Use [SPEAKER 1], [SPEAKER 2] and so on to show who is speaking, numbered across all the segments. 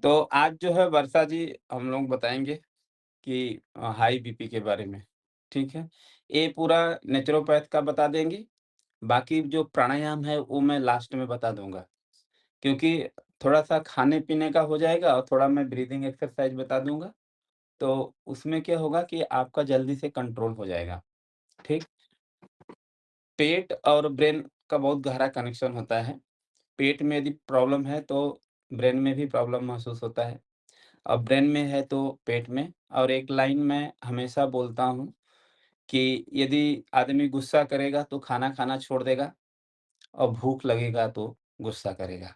[SPEAKER 1] तो आज जो है वर्षा जी हम लोग बताएँगे कि हाई बीपी के बारे में, ठीक है? ये पूरा नेचुरोपैथ का बता देंगे, बाकी जो प्राणायाम है वो मैं लास्ट में बता दूँगा। क्योंकि थोड़ा-सा खाने-पीने का हो जाएगा और थोड़ा मैं ब्रीथिंग एक्सरसाइज बता दूँगा, तो उसमें क्या होगा कि आपका जल्दी से कंट्रोल हो जाएगा, ठीक? पेट और ब्रेन का बहुत गहरा कनेक्शन होता है। पेट में यदि प्रॉब्लम है तो ब्रेन में भी प्रॉब्लम महसूस होता है। और ब्रेन में है तो पेट में। और एक लाइन मैं हमेशा बोलता हूँ कि यदि आदमी गुस्सा करेगा तो खाना खाना छोड़ देगा और भूख लगेगा तो गुस्सा करेगा।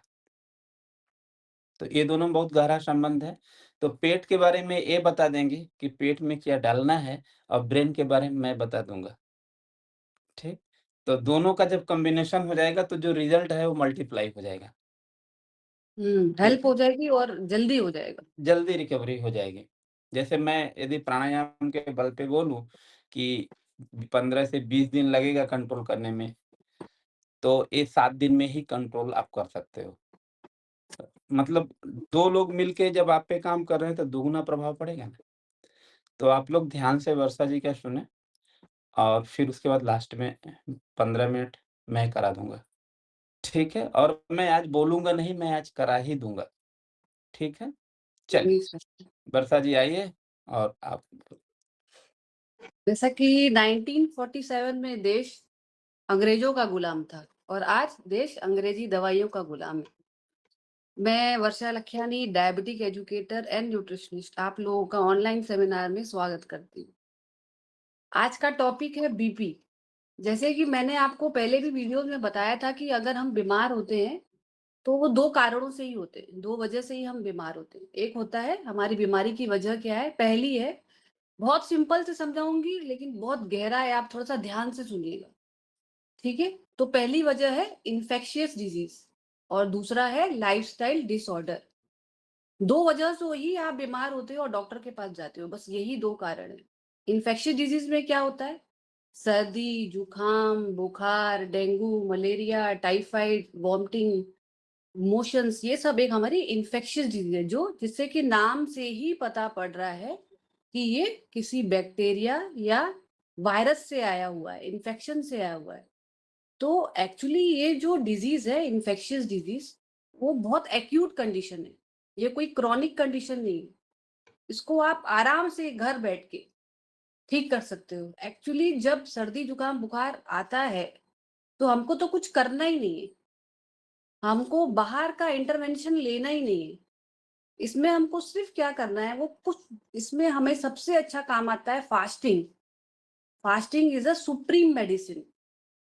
[SPEAKER 1] तो ये दोनों में बहुत गहरा संबंध है। तो पेट के बारे में ये बता देंगे कि पेट में क्या डालना है और ब्रेन के बारे में मैं बता दूँगा, ठीक? तो दोनों का जब कॉम्बिनेशन हो जाएगा तो जो रिज़ल्ट है वो मल्टीप्लाई हो जाएगा,
[SPEAKER 2] हेल्प
[SPEAKER 1] ठीक
[SPEAKER 2] हो
[SPEAKER 1] है?
[SPEAKER 2] जाएगी और जल्दी हो जाएगा।
[SPEAKER 1] जल्दी रिकवरी हो जाएगी। जैसे मैं यदि प्राणायाम के बल पे बोलूँ कि 15 से 20 दिन लगेगा कंट्रोल करने में, तो ये 7 दिन में ही कंट्रोल आप कर सकते हो। मतलब 2 लोग मिलके जब आप पे काम कर रहे हैं तो दुगुना प्रभाव पड़ेगा ना। तो आप लोग ध्यान से वर्षा जी का सुनें और फिर उसके बाद लास्ट में 15 मिनट मैं करा दूँगा। ठीक है? और मैं आज बोलूँगा नहीं, मैं आज करा ही दूँगा। ठीक है? चलिए,
[SPEAKER 2] जी सर।
[SPEAKER 1] वर्षा जी आइए और आप
[SPEAKER 2] जैसा कि 1947 में देश अंग्रेजों का गुलाम था और आज देश अंग्रेजी दवाइयों का गुलाम है। मैं Varsha Lakhiani diabetic educator and nutritionist आप लोगों का ऑनलाइन सेमिनार में स्वागत करती हूँ। आज का टॉपिक है बीपी। जैसे कि मैंने आपको पहले भी वीडियोज़ में बताया था कि अगर हम बीमार होते हैं, तो वो 2 कारणों से ही होते हैं, 2 वजह से ही हम बीमार होते हैं। एक होता है हमारी बीमारी की वजह क्या है? पहली है, बहुत सिंपल से समझाऊँगी लेकिन बहुत गहरा है, आप थोड़ा-सा ध्यान से सुनिएगा, ठीक है? तो पहली वजह है इन्फेक्शियस डिज़ीज़ और दूसरा है लाइफ़स्टाइल डिसऑर्डर। 2 वजह से ही आप बीमार होते हो और डॉक्टर के पास जाते हो, बस यही 2 कारण हैं। इन्फेक्शियस डिज़ीज़ में क्या होता है? सर्दी, जुकाम, बुखार, dengue, malaria, typhoid, vomiting, motions ये सब एक हमारी इन्फेक्शियस डिज़ीज़ है जो जिससे कि नाम से ही पता पड़ रहा है कि ये किसी बैक्टीरिया या वायरस से आया हुआ है, इन्फेक्शन से आया हुआ है। तो एक्चुअली ये जो डिज़ीज़ है इन्फेक्शियस डिज़ीज़ वो बहुत एक्यूट कंडीशन है। ये कोई क्रॉनिक कंडीशन नहीं है। इसको आप आराम से घर बैठ के ठीक कर सकते हो। एक्चुअली जब सर्दी, जुकाम, बुखार आता है, तो हमको तो कुछ करना ही नहीं है। हमको बाहर का इंटरवेंशन लेना ही नहीं है। इसमें हमको सिर्फ़ क्या करना है वो कुछ इसमें हमें सबसे अच्छा काम आता है fasting. Fasting is a supreme medicine.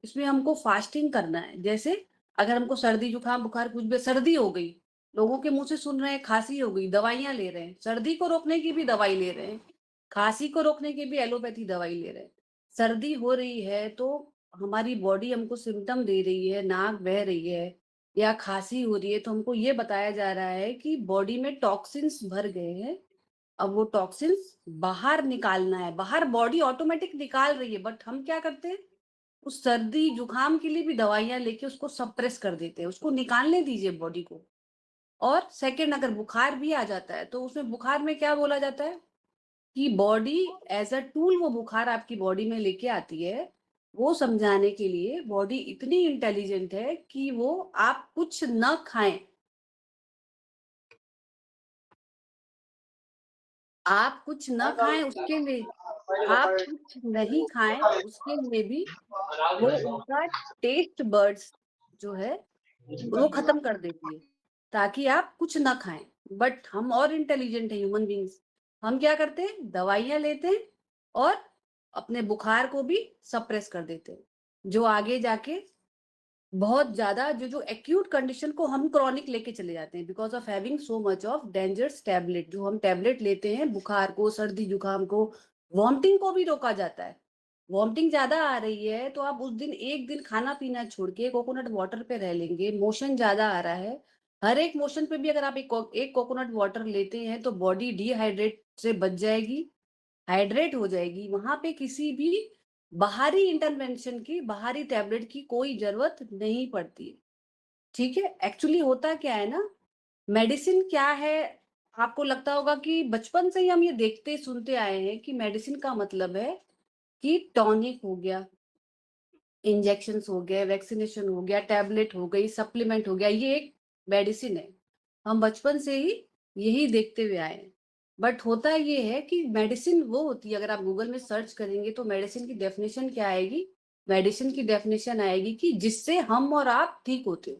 [SPEAKER 2] इसमें हमको फास्टिंग करना है। जैसे अगर हमको सर्दी, जुकाम, बुखार कुछ भी सर्दी हो गई, लोगों के मुँह से सुन रहे हैं खाँसी हो गई, दवाइयाँ ले रहे हैं। सर्दी को रोकने की भी दवाई ले रहे हैं, खाँसी को रोकने की भी एलोपैथी दवाई ले रहे हैं। सर्दी हो रही है तो हमारी बॉडी हमको सिम्पटम दे रही है, नाक बह रही है या खाँसी हो रही है तो हमको ये बताया जा रहा है कि बॉडी में टॉक्सिन्स भर गए हैं। अब वो टॉक्सिन्स बाहर निकालना है, बाहर बॉडी ऑटोमेटिक निकाल रही है बट हम क्या करते हैं उस सर्दी, जुकाम के लिए भी दवाइयाँ लेके उसको सप्रेस कर देते हैं, उसको निकालने दीजिए बॉडी को। और सेकंड अगर बुखार भी आ जाता है, तो उसमें बुखार में क्या बोला जाता है कि बॉडी एज़ अ टूल वो बुखार आपकी बॉडी में लेके आती है, वो समझाने के लिए बॉडी इतनी इंटेलिजेंट है कि वो आप कुछ न खाएँ, आप कुछ न खाएँ उसके लिए आप कुछ नहीं खाएँ, उसके लिए भी वो उनका टेस्ट बड्स जो है वो खत्म कर देती है, ताकि आप कुछ ना खाएँ। बट हम और इंटेलिजेंट हैं ह्यूमन बीइंग्स। हम क्या करते हैं, दवाइयाँ लेते हैं और अपने बुखार को भी सप्रेस कर देते हैं, जो आगे जाके बहुत ज़्यादा जो एक्यूट कंडीशन को हम क्रॉनिक लेके चले जाते हैं because of having so much of dangerous tablet जो हम टैबलेट लेते हैं बुखार को, सर्दी-जुकाम को, वॉमिटिंग को भी रोका जाता है। वॉमिटिंग ज़्यादा आ रही है तो आप उस दिन 1 दिन खाना-पीना छोड़ के कोकोनट वाटर पे रह लेंगे, मोशन ज़्यादा आ रहा है, हर एक मोशन पे भी अगर आप एक कोकोनट वाटर लेते हैं तो बॉडी डिहाइड्रेट से बच जाएगी, हाइड्रेट हो जाएगी, वहाँ पे किसी भी बाहरी इंटरवेंशन की, बाहरी टैबलेट की कोई ज़रूरत नहीं पड़ती है, ठीक है? एक्चुअली होता क्या है ना, मेडिसिन क्या है आपको लगता होगा कि बचपन से ही हम ये देखते सुनते आए हैं कि मेडिसिन का मतलब है कि टॉनिक हो गया, इंजेक्शंस हो गए, वैक्सीनेशन हो गया, टैबलेट हो गई, सप्लीमेंट हो गया, ये एक मेडिसिन है। हम बचपन से ही यही देखते हुए आए हैं। बट होता ये है कि मेडिसिन वो होती है, अगर आप गूगल में सर्च करेंगे तो मेडिसिन की डेफिनिशन क्या आएगी? मेडिसिन की डेफिनिशन आएगी कि जिससे हम और आप ठीक होते हो।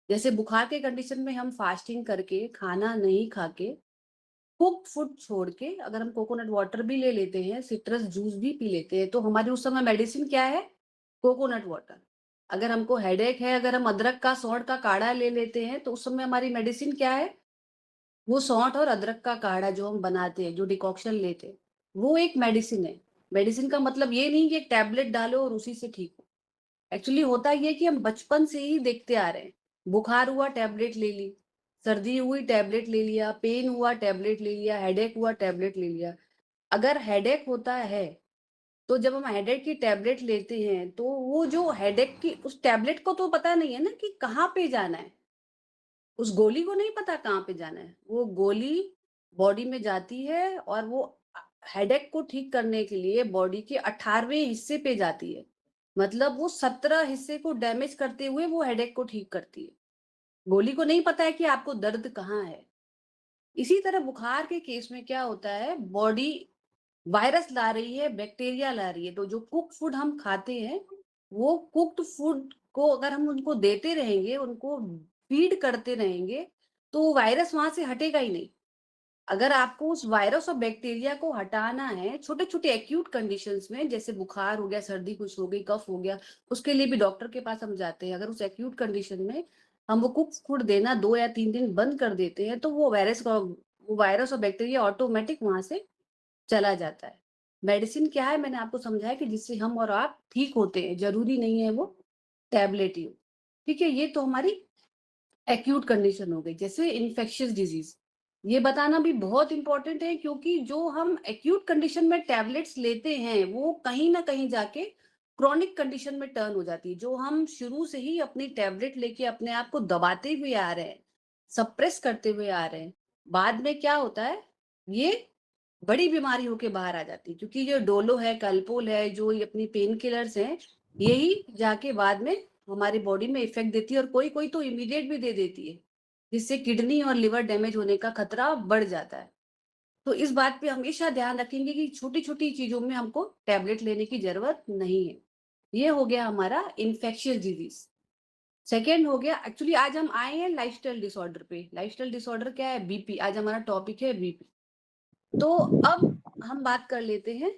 [SPEAKER 2] जैसे बुखार के कंडीशन में हम फास्टिंग करके, खाना नहीं खा के, कुक्ड फूड छोड़ के अगर हम कोकोनट वाटर भी ले लेते हैं, सिट्रस जूस भी पी लेते हैं, तो हमारी उस समय मेडिसिन क्या है? Coconut water. अगर हमको हेडेक है, अगर हम अदरक का, सौंठ का काढ़ा ले लेते हैं, तो उस समय हमारी मेडिसिन क्या है? वो सौंठ और अदरक का काढ़ा जो हम बनाते हैं, जो डिकॉक्शन लेते हैं, वो एक मेडिसिन है। मेडिसिन का मतलब ये नहीं कि एक टैबलेट डालो और उसी से ठीक हो। एक्चुअली होता ये है कि हम बचपन से ही देखते आ रहे हैं। बुखार हुआ टैबलेट ले ली, सर्दी हुई टैबलेट ले लिया, पेन हुआ टैबलेट ले लिया, हेडेक हुआ टैबलेट ले लिया। अगर हेडेक होता है, तो जब हम हेडेक की टैबलेट लेते हैं, तो वो जो हेडेक की उस टैबलेट को तो पता नहीं है ना कि कहाँ पे जाना है। उस गोली को नहीं पता कहाँ पे जाना है। वो गोली बॉडी में जाती है और वो हेडेक को ठीक करने के लिए बॉडी के 18वें हिस्से पे जाती है। मतलब वो 17 हिस्से को डैमेज करते हुए वो हेडेक को ठीक करती है। गोली को नहीं पता है कि आपको दर्द कहाँ है। इसी तरह बुखार के केस में क्या होता है, बॉडी वायरस ला रही है, बैक्टीरिया ला रही है, तो जो कुक फूड हम खाते हैं, वो कुक्ड फूड को अगर हम उनको देते रहेंगे, उनको फीड करते रहेंगे, तो वायरस वहाँ से हटेगा ही नहीं। अगर आपको उस वायरस और बैक्टीरिया को हटाना है, छोटे-छोटे एक्यूट कंडीशंस में, जैसे बुखार हो गया, सर्दी कुछ हो गई, कफ हो गया, उसके लिए भी डॉक्टर के पास हम जाते हैं। अगर उस एक्यूट कंडीशन में हम वो कुक्ड फूड देना 2 या 3 दिन बंद कर देते हैं, तो वो वायरस और बैक्टीरिया ऑटोमेटिक वहाँ से चला जाता है। मेडिसिन क्या है, मैंने आपको समझाया कि जिससे हम और आप ठीक होते हैं, ज़रूरी नहीं है वो टैबलेट ही हो। ठीक है? ये तो हमारी एक्यूट कंडीशन हो गई, जैसे इन्फेक्शियस डिज़ीज़। ये बताना भी बहुत इम्पोर्टेंट है, क्योंकि जो हम एक्यूट कंडीशन में टैबलेट्स लेते हैं, वो कहीं न कहीं जाके क्रॉनिक कंडीशन में टर्न हो जाती है। जो हम शुरू से ही अपनी टैबलेट लेके अपने आप को दबाते हुए आ रहे हैं, सप्रेस करते हुए आ रहे हैं, बाद में क्या होता है, ये बड़ी बीमारी होके बाहर आ जाती है, क्योंकि जो डोलो है, कैलपोल है, जो ये अपनी पेन किलर्स हैं, यही जाके बाद में हमारी बॉडी में इफ़ेक्ट देती है और कोई-कोई तो इमीडिएट भी दे देती है, जिससे किडनी और लिवर डैमेज होने का खतरा बढ़ जाता है। तो इस बात पे हमेशा ध्यान रखेंगे कि छोटी-छोटी चीज़ों में हमको टैबलेट लेने की ज़रूरत नहीं है। ये हो गया हमारा इन्फेक्शियस डिज़ीज़। सेकंड हो गया, एक्चुअली आज हम आए हैं लाइफ़स्टाइल डिसऑर्डर पे। लाइफ़स्टाइल डिसऑर्डर क्या है? बीपी। आज हमारा टॉपिक है बीपी। तो अब हम बात कर लेते हैं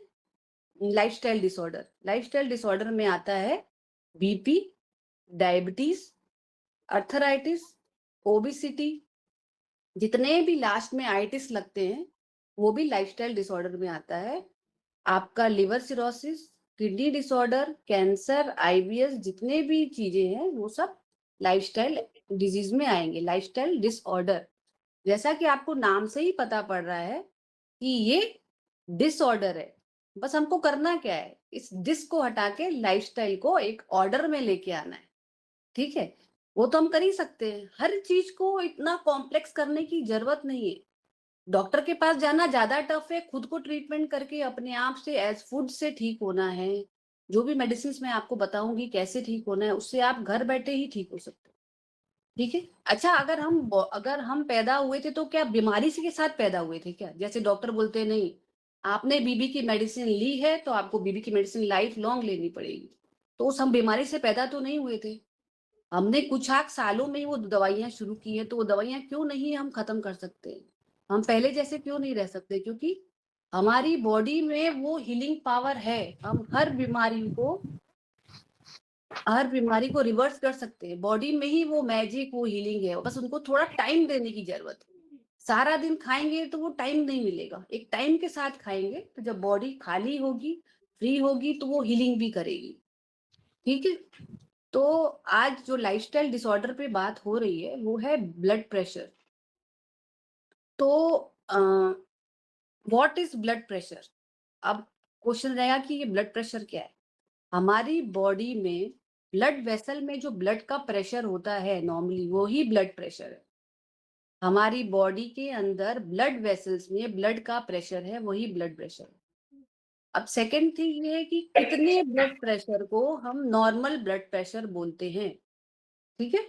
[SPEAKER 2] लाइफ़स्टाइल डिसऑर्डर। लाइफ़स्टाइल डिसऑर्डर में आता है बीपी, डायबिटीज़, अर्थराइटिस, ओबेसिटी, जितने भी लास्ट में आइटिस लगते हैं, वो भी लाइफ़स्टाइल डिसऑर्डर में आता है। आपका liver cirrhosis, kidney disorder, cancer, IBS, जितने भी चीज़ें हैं, वो सब लाइफ़स्टाइल डिज़ीज़ में आएँगे, लाइफ़स्टाइल डिसऑर्डर। जैसा कि आपको नाम से ही पता पड़ रहा है कि ये डिसऑर्डर है। बस हमको करना क्या है? इस डिस को हटा के लाइफ़स्टाइल को एक ऑर्डर में लेके आना है, ठीक है? वो तो हम कर ही सकते हैं। हर चीज़ को इतना कॉम्प्लेक्स करने की ज़रूरत नहीं है। डॉक्टर के पास जाना ज़्यादा टफ है, खुद को ट्रीटमेंट करके अपने आप से एज़ फूड से ठीक होना है। जो भी मेडिसिन्स मैं आपको बताऊँगी कैसे ठीक होना है, उससे आप घर बैठे ही ठीक हो सकते हो। ठीक है? अच्छा, अगर हम पैदा हुए थे तो क्या बीमारी से के साथ पैदा हुए थे क्या? जैसे डॉक्टर बोलते हैं नहीं, आपने बीबी की मेडिसिन ली है तो आपको बीबी की मेडिसिन लाइफ लॉन्ग लेनी पड़ेगी। तो उस हम बीमारी से पैदा तो नहीं हुए थे। हमने कुछ सालों में ही वो दवाइयाँ शुरू की हैं, तो वो दवाइयाँ क्यों नहीं हम खत्म कर सकते? हम पहले जैसे क्यों नहीं रह सकते? क्योंकि हमारी बॉडी में वो हीलिंग पावर है। हम हर बीमारी को रिवर्स कर सकते हैं। बॉडी में ही वो मैजिक, वो हीलिंग है। बस उनको थोड़ा टाइम देने की ज़रूरत है। सारा दिन खाएँगे तो वो टाइम नहीं मिलेगा। एक टाइम के साथ खाएँगे, तो जब बॉडी खाली होगी, फ्री होगी, तो वो हीलिंग भी करेगी। ठीक है? तो आज जो लाइफ़स्टाइल डिसऑर्डर पे बात हो रही है, वो है ब्लड प्रेशर। तो अ, व्हाट इज़ ब्लड प्रेशर? अब क्वेश्चन रहेगा कि ये ब्लड प्रेशर क्या है? हमारी बॉडी में ब्लड वेसल में जो ब्लड का प्रेशर होता है नॉर्मली, वो ही ब्लड प्रेशर है। हमारी बॉडी के अंदर ब्लड वेसल्स में ब्लड का प्रेशर है, वही ब्लड प्रेशर है। अब सेकंड थिंग ये है कि कितने ब्लड प्रेशर को हम नॉर्मल ब्लड प्रेशर बोलते हैं, ठीक है?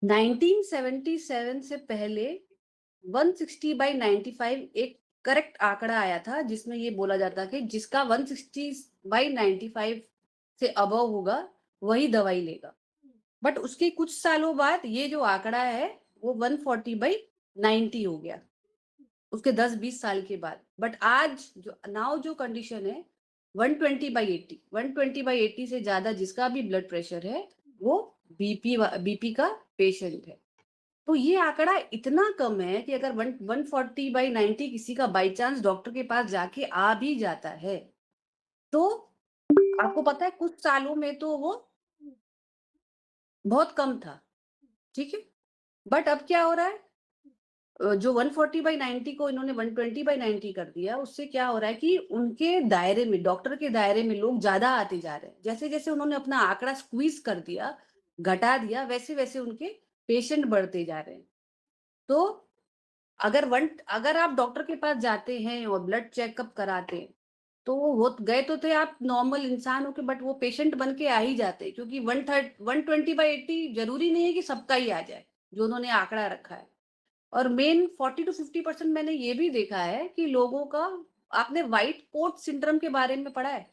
[SPEAKER 2] 1977 से पहले 160/95 एक करेक्ट आंकड़ा आया था, जिसमें ये बोला जाता कि जिसका 160/95 से अबव होगा, वही दवाई लेगा। बट उसके कुछ सालों बाद ये जो आंकड़ा है, वो 140/90 हो गया, उसके 10-20 साल के बाद। बट आज जो नाउ जो कंडीशन है 120/80, 120/80 से ज़्यादा जिसका भी ब्लड प्रेशर है, वो बीपी का पेशेंट है। तो ये आंकड़ा इतना कम है कि अगर 140/90 किसी का बाय चांस डॉक्टर के पास जाके आ भी जाता है, तो आपको पता है कुछ सालों में तो वो बहुत कम था, ठीक है? बट अब क्या हो रहा है, जो 140/90 को इन्होंने 120/90 कर दिया, उससे क्या हो रहा है कि उनके दायरे में, डॉक्टर के दायरे में लोग ज़्यादा आते जा रहे हैं। जैसे-जैसे उन्होंने अपना आंकड़ा स्क्वीज़ कर दिया, घटा दिया, वैसे-वैसे उनके पेशेंट बढ़ते जा रहे हैं। तो अगर आप डॉक्टर के पास जाते हैं और ब्लड चेकअप कराते हैं, तो वो गए तो थे आप नॉर्मल इंसान हो के, बट वो पेशेंट बन के आ ही जाते, क्योंकि 120/80 ज़रूरी नहीं है कि सबका ही आ जाए, जो उन्होंने आंकड़ा रखा है। और मेन 40 टू 50% मैंने ये भी देखा है कि लोगों का, आपने व्हाइट कोट सिंड्रोम के बारे में पढ़ा है?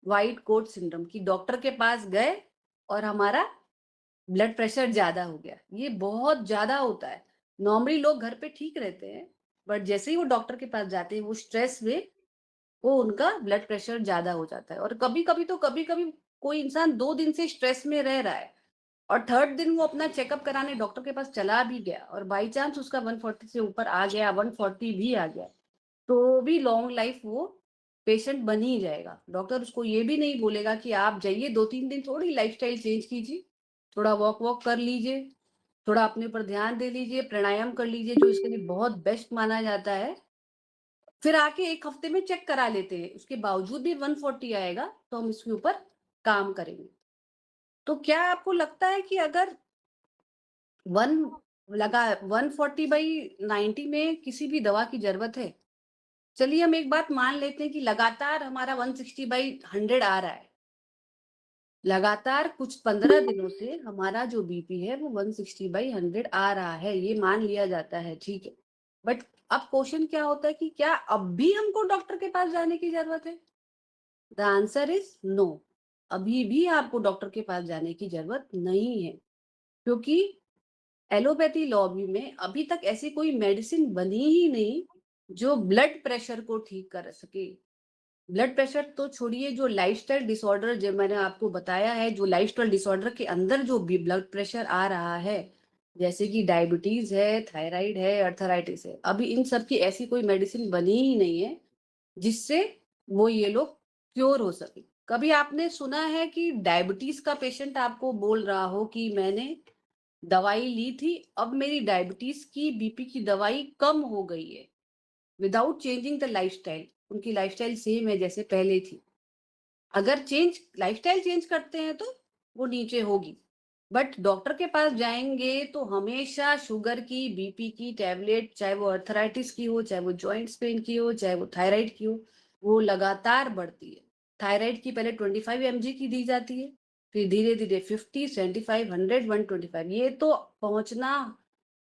[SPEAKER 2] व्हाइट कोट सिंड्रोम, कि डॉक्टर के पास गए और हमारा ब्लड प्रेशर ज़्यादा हो गया। ये बहुत ज़्यादा होता है। नॉर्मली लोग घर पे ठीक रहते हैं, बट जैसे ही वो डॉक्टर के पास जाते हैं, वो स्ट्रेस में वो उनका ब्लड प्रेशर ज़्यादा हो जाता है। और कभी-कभी कोई इंसान 2 दिन से स्ट्रेस में रह रहा है और थर्ड दिन वो अपना चेकअप कराने डॉक्टर के पास चला भी गया और बाय चांस उसका 140 से ऊपर आ गया, 140 भी आ गया, तो भी लॉन्ग लाइफ वो पेशेंट बन ही जाएगा। डॉक्टर उसको ये भी नहीं बोलेगा कि आप जाइए 2-3 दिन थोड़ी लाइफ़स्टाइल चेंज कीजिए, थोड़ा वॉक-वॉक कर लीजिए, थोड़ा अपने ऊपर ध्यान दे लीजिए, प्राणायाम कर लीजिए, जो इसके लिए बहुत बेस्ट माना जाता है। फिर आके 1 हफ्ते में चेक करा लेते हैं, उसके बावजूद भी 140 आएगा, तो हम इसके ऊपर काम करेंगे। तो क्या आपको लगता है कि अगर 1 लगा 140/90 में किसी भी दवा की ज़रूरत है? चलिए हम एक बात मान लेते हैं कि लगातार हमारा 160/100 आ रहा है। लगातार कुछ 15 दिनों से हमारा जो बीपी है वो 160/100 आ रहा है, ये मान लिया जाता है, ठीक है। बट अब क्वेश्चन क्या होता है कि क्या अब भी हमको डॉक्टर के पास जाने की ज़रूरत है? The answer is no. अभी भी आपको डॉक्टर के पास जाने की ज़रूरत नहीं है, क्योंकि एलोपैथी लॉबी में अभी तक ऐसी कोई मेडिसिन बनी ही नहीं, जो ब्लड प्रेशर को ठीक कर सके। ब्लड प्रेशर तो छोड़िए, जो लाइफ़स्टाइल डिसऑर्डर जो मैंने आपको बताया है, जो लाइफ़स्टाइल डिसऑर्डर के अंदर जो भी ब्लड प्रेशर आ रहा है, जैसे कि डायबिटीज़ है, थायराइड है, अर्थराइटिस है, अभी इन सब की ऐसी कोई मेडिसिन बनी ही नहीं है, जिससे वो ये लोग क्योर हो सके। कभी आपने सुना है कि डायबिटीज़ का पेशेंट आपको बोल रहा हो कि मैंने दवाई ली थी, अब मेरी डायबिटीज़ की, बीपी की दवाई कम हो गई है, विदाउट चेंजिंग द लाइफ़स्टाइल, उनकी लाइफ़स्टाइल सेम है जैसे पहले थी। अगर लाइफ़स्टाइल चेंज करते हैं तो वो नीचे होगी। बट डॉक्टर के पास जाएँगे तो हमेशा शुगर की, बीपी की टैबलेट, चाहे वो अर्थराइटिस की हो, चाहे वो जॉइंट्स पेन की हो, चाहे वो थायराइड की हो, वो लगातार बढ़ती है। थायराइड की पहले 25 एमजी की दी जाती है, फिर धीरे-धीरे 50, 75, 100, 125, ये तो पहुँचना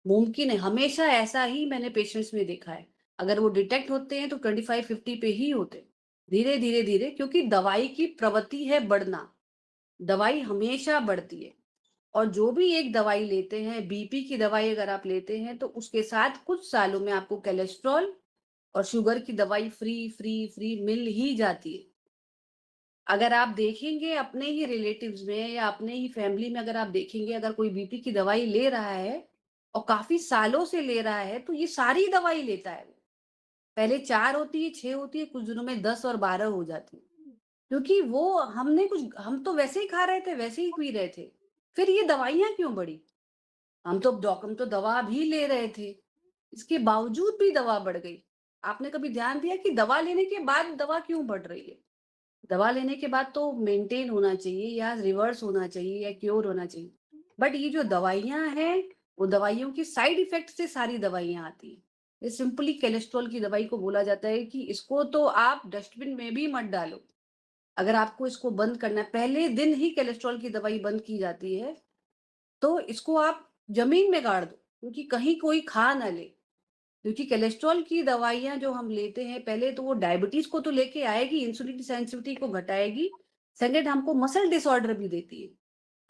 [SPEAKER 2] मुमकिन है। हमेशा ऐसा ही मैंने पेशेंट्स में देखा है। अगर वो डिटेक्ट होते हैं तो 25-50 पे ही होते हैं। धीरे, धीरे, धीरे, क्योंकि दवाई की प्रवृत्ति है बढ़ना। दवाई हमेशा बढ़ती है और जो भी एक दवाई लेते हैं, बीपी की दवाई अगर आप लेते हैं, तो उसके साथ कुछ सालों में आपको कोलेस्ट्रॉल और शुगर की दवाई फ्री, फ्री, फ्री मिल ही जाती है। अगर आप देखेंगे अपने ही रिलेटिव्स में या अपने ही फैमिली में, अगर आप देखेंगे, अगर कोई बीपी की दवाई ले रहा है और काफ़ी सालों से ले रहा है, तो ये सारी दवाई लेता है। पहले 4 होती है, 6 होती है, कुछ दिनों में 10 और 12 हो जाती है। क्योंकि वो हम तो वैसे ही खा रहे थे, वैसे ही पी रहे थे। फिर ये दवाइयाँ क्यों बढ़ी? हम तो दवा भी ले रहे थे, इसके बावजूद भी दवा बढ़ गई। आपने कभी ध्यान दिया कि दवा लेने के बाद दवा क्यों बढ़ रही है? दवा लेने के बाद तो मेंटेन होना चाहिए या रिवर्स होना चाहिए या क्योर होना चाहिए। बट ये जो दवाइयाँ हैं, वो दवाइयों की साइड इफ़ेक्ट से सारी दवाइयाँ आती हैं। ये सिंपली कोलेस्ट्रॉल की दवाई को बोला जाता है कि इसको तो आप डस्टबिन में भी मत डालो। अगर आपको इसको बंद करना है, पहले दिन ही कोलेस्ट्रॉल की दवाई बंद की जाती है, तो इसको आप ज़मीन में गाड़ दो, क्योंकि कहीं कोई खा ना ले। क्योंकि कोलेस्ट्रॉल की दवाइयाँ जो हम लेते हैं, पहले तो वो डायबिटीज़ को तो लेके आएगी, इंसुलिन सेंसिटिविटी को घटाएगी, सेकंड हमको मसल डिसऑर्डर भी देती है।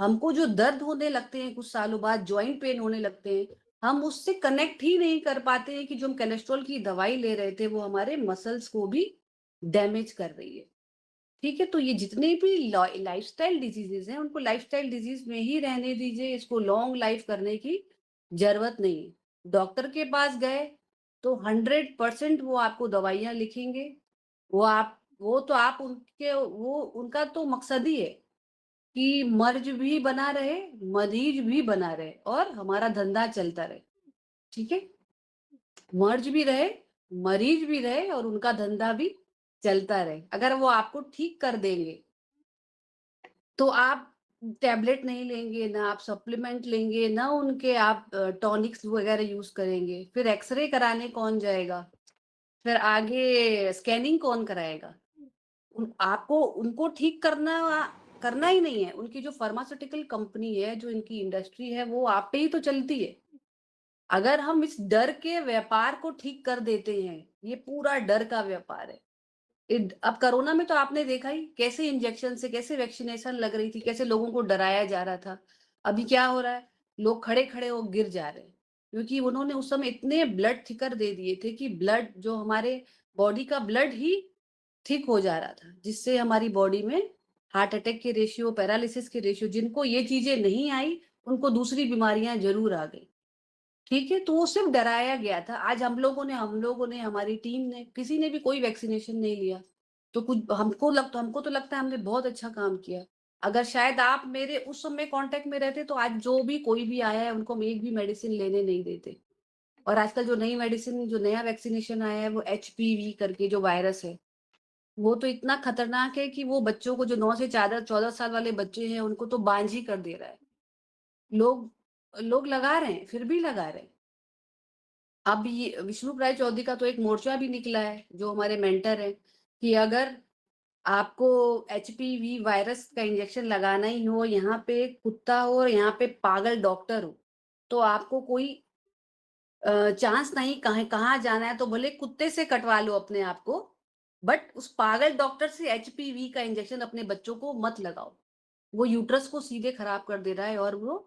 [SPEAKER 2] हमको जो दर्द होने लगते हैं कुछ सालों बाद, जॉइंट पेन होने लगते हैं, हम उससे कनेक्ट ही नहीं कर पाते हैं कि जो हम कोलेस्ट्रॉल की दवाई ले रहे थे, वो हमारे मसल्स को भी डैमेज कर रही है। ठीक है? तो ये जितने भी लाइफ़स्टाइल डिज़ीज़ेज़ हैं, उनको लाइफ़स्टाइल डिज़ीज़ में ही रहने दीजिए, इसको लॉन्ग लाइफ़ करने की ज़रूरत नहीं है। डॉक्टर के पास गए, तो 100% वो आपको दवाइयाँ लिखेंगे, वो तो आप उनके वो उनका तो मकसद ही है कि मर्ज भी बना रहे, मरीज भी बना रहे और हमारा धंधा चलता रहे, ठीक है? मर्ज भी रहे, मरीज भी रहे और उनका धंधा भी चलता रहे। अगर वो आपको ठीक कर देंगे, तो आप टैबलेट नहीं लेंगे, ना आप सप्लीमेंट लेंगे, ना उनके आप टॉनिक्स वगैरह यूज़ करेंगे। फिर एक्स-रे कराने कौन जाएगा? फिर आगे स्कैनिंग कौन कराएगा? आपको उनको ठीक करना ही नहीं है। उनकी जो फार्मास्यूटिकल कंपनी है, जो इनकी इंडस्ट्री है, वो आप पे ही तो चलती है। अगर हम इस डर के व्यापार को ठीक कर देते हैं, ये पूरा डर का व्यापार है। अब कोरोना में तो आपने देखा ही कैसे इंजेक्शन से, कैसे वैक्सीनेशन लग रही थी, कैसे लोगों को डराया जा रहा था। अभी क्या हो रहा है? लोग खड़े-खड़े हो गिर जा रहे हैं, क्योंकि उन्होंने उस समय इतने ब्लड थिकर दे दिए थे कि ब्लड जो हमारे बॉडी का ब्लड ही थिक हो जा रहा था, जिससे हमारी बॉडी में हार्ट अटैक के रेशियो, पैरालिसिस के रेशियो जिनको ये चीज़ें नहीं आई, उनको दूसरी बीमारियाँ ज़रूर आ गई। ठीक है? तो वो सिर्फ़ डराया गया था। आज हम लोगों ने, हमारी टीम ने, किसी ने भी कोई वैक्सीनेशन नहीं लिया। तो कुछ हमको तो लगता है हमने बहुत अच्छा काम किया। अगर शायद आप मेरे उस समय कॉन्टैक्ट में रहते तो आज जो भी कोई भी आया है उनको हम एक भी मेडिसिन लेने नहीं देते। और आजकल जो नई मेडिसिन जो नया वैक्सीनेशन आया है वो एचपीवी करके जो वायरस है, वो तो इतना खतरनाक है कि वो बच्चों को जो 9 से 14 साल वाले बच्चे हैं उनको तो बांझ ही कर दे रहा है। लोग लोग लगा रहे हैं, फिर भी लगा रहे हैं। अब ये विष्णु राय चौधरी का तो एक मोर्चा भी निकला है, जो हमारे मेंटर हैं, कि अगर आपको एचपीवी वायरस का इंजेक्शन लगाना ही हो, यहाँ पे एक कुत्ता हो और यहाँ पे पागल डॉक्टर हो, तो आपको कोई चांस नहीं कहाँ कहाँ जाना है तो भले कुत्ते से कटवा लो अपने आप को, बट उस पागल डॉक्टर से एचपीवी का इंजेक्शन अपने बच्चों को मत लगाओ। वो यूट्रस को सीधे खराब कर दे रहा है और वो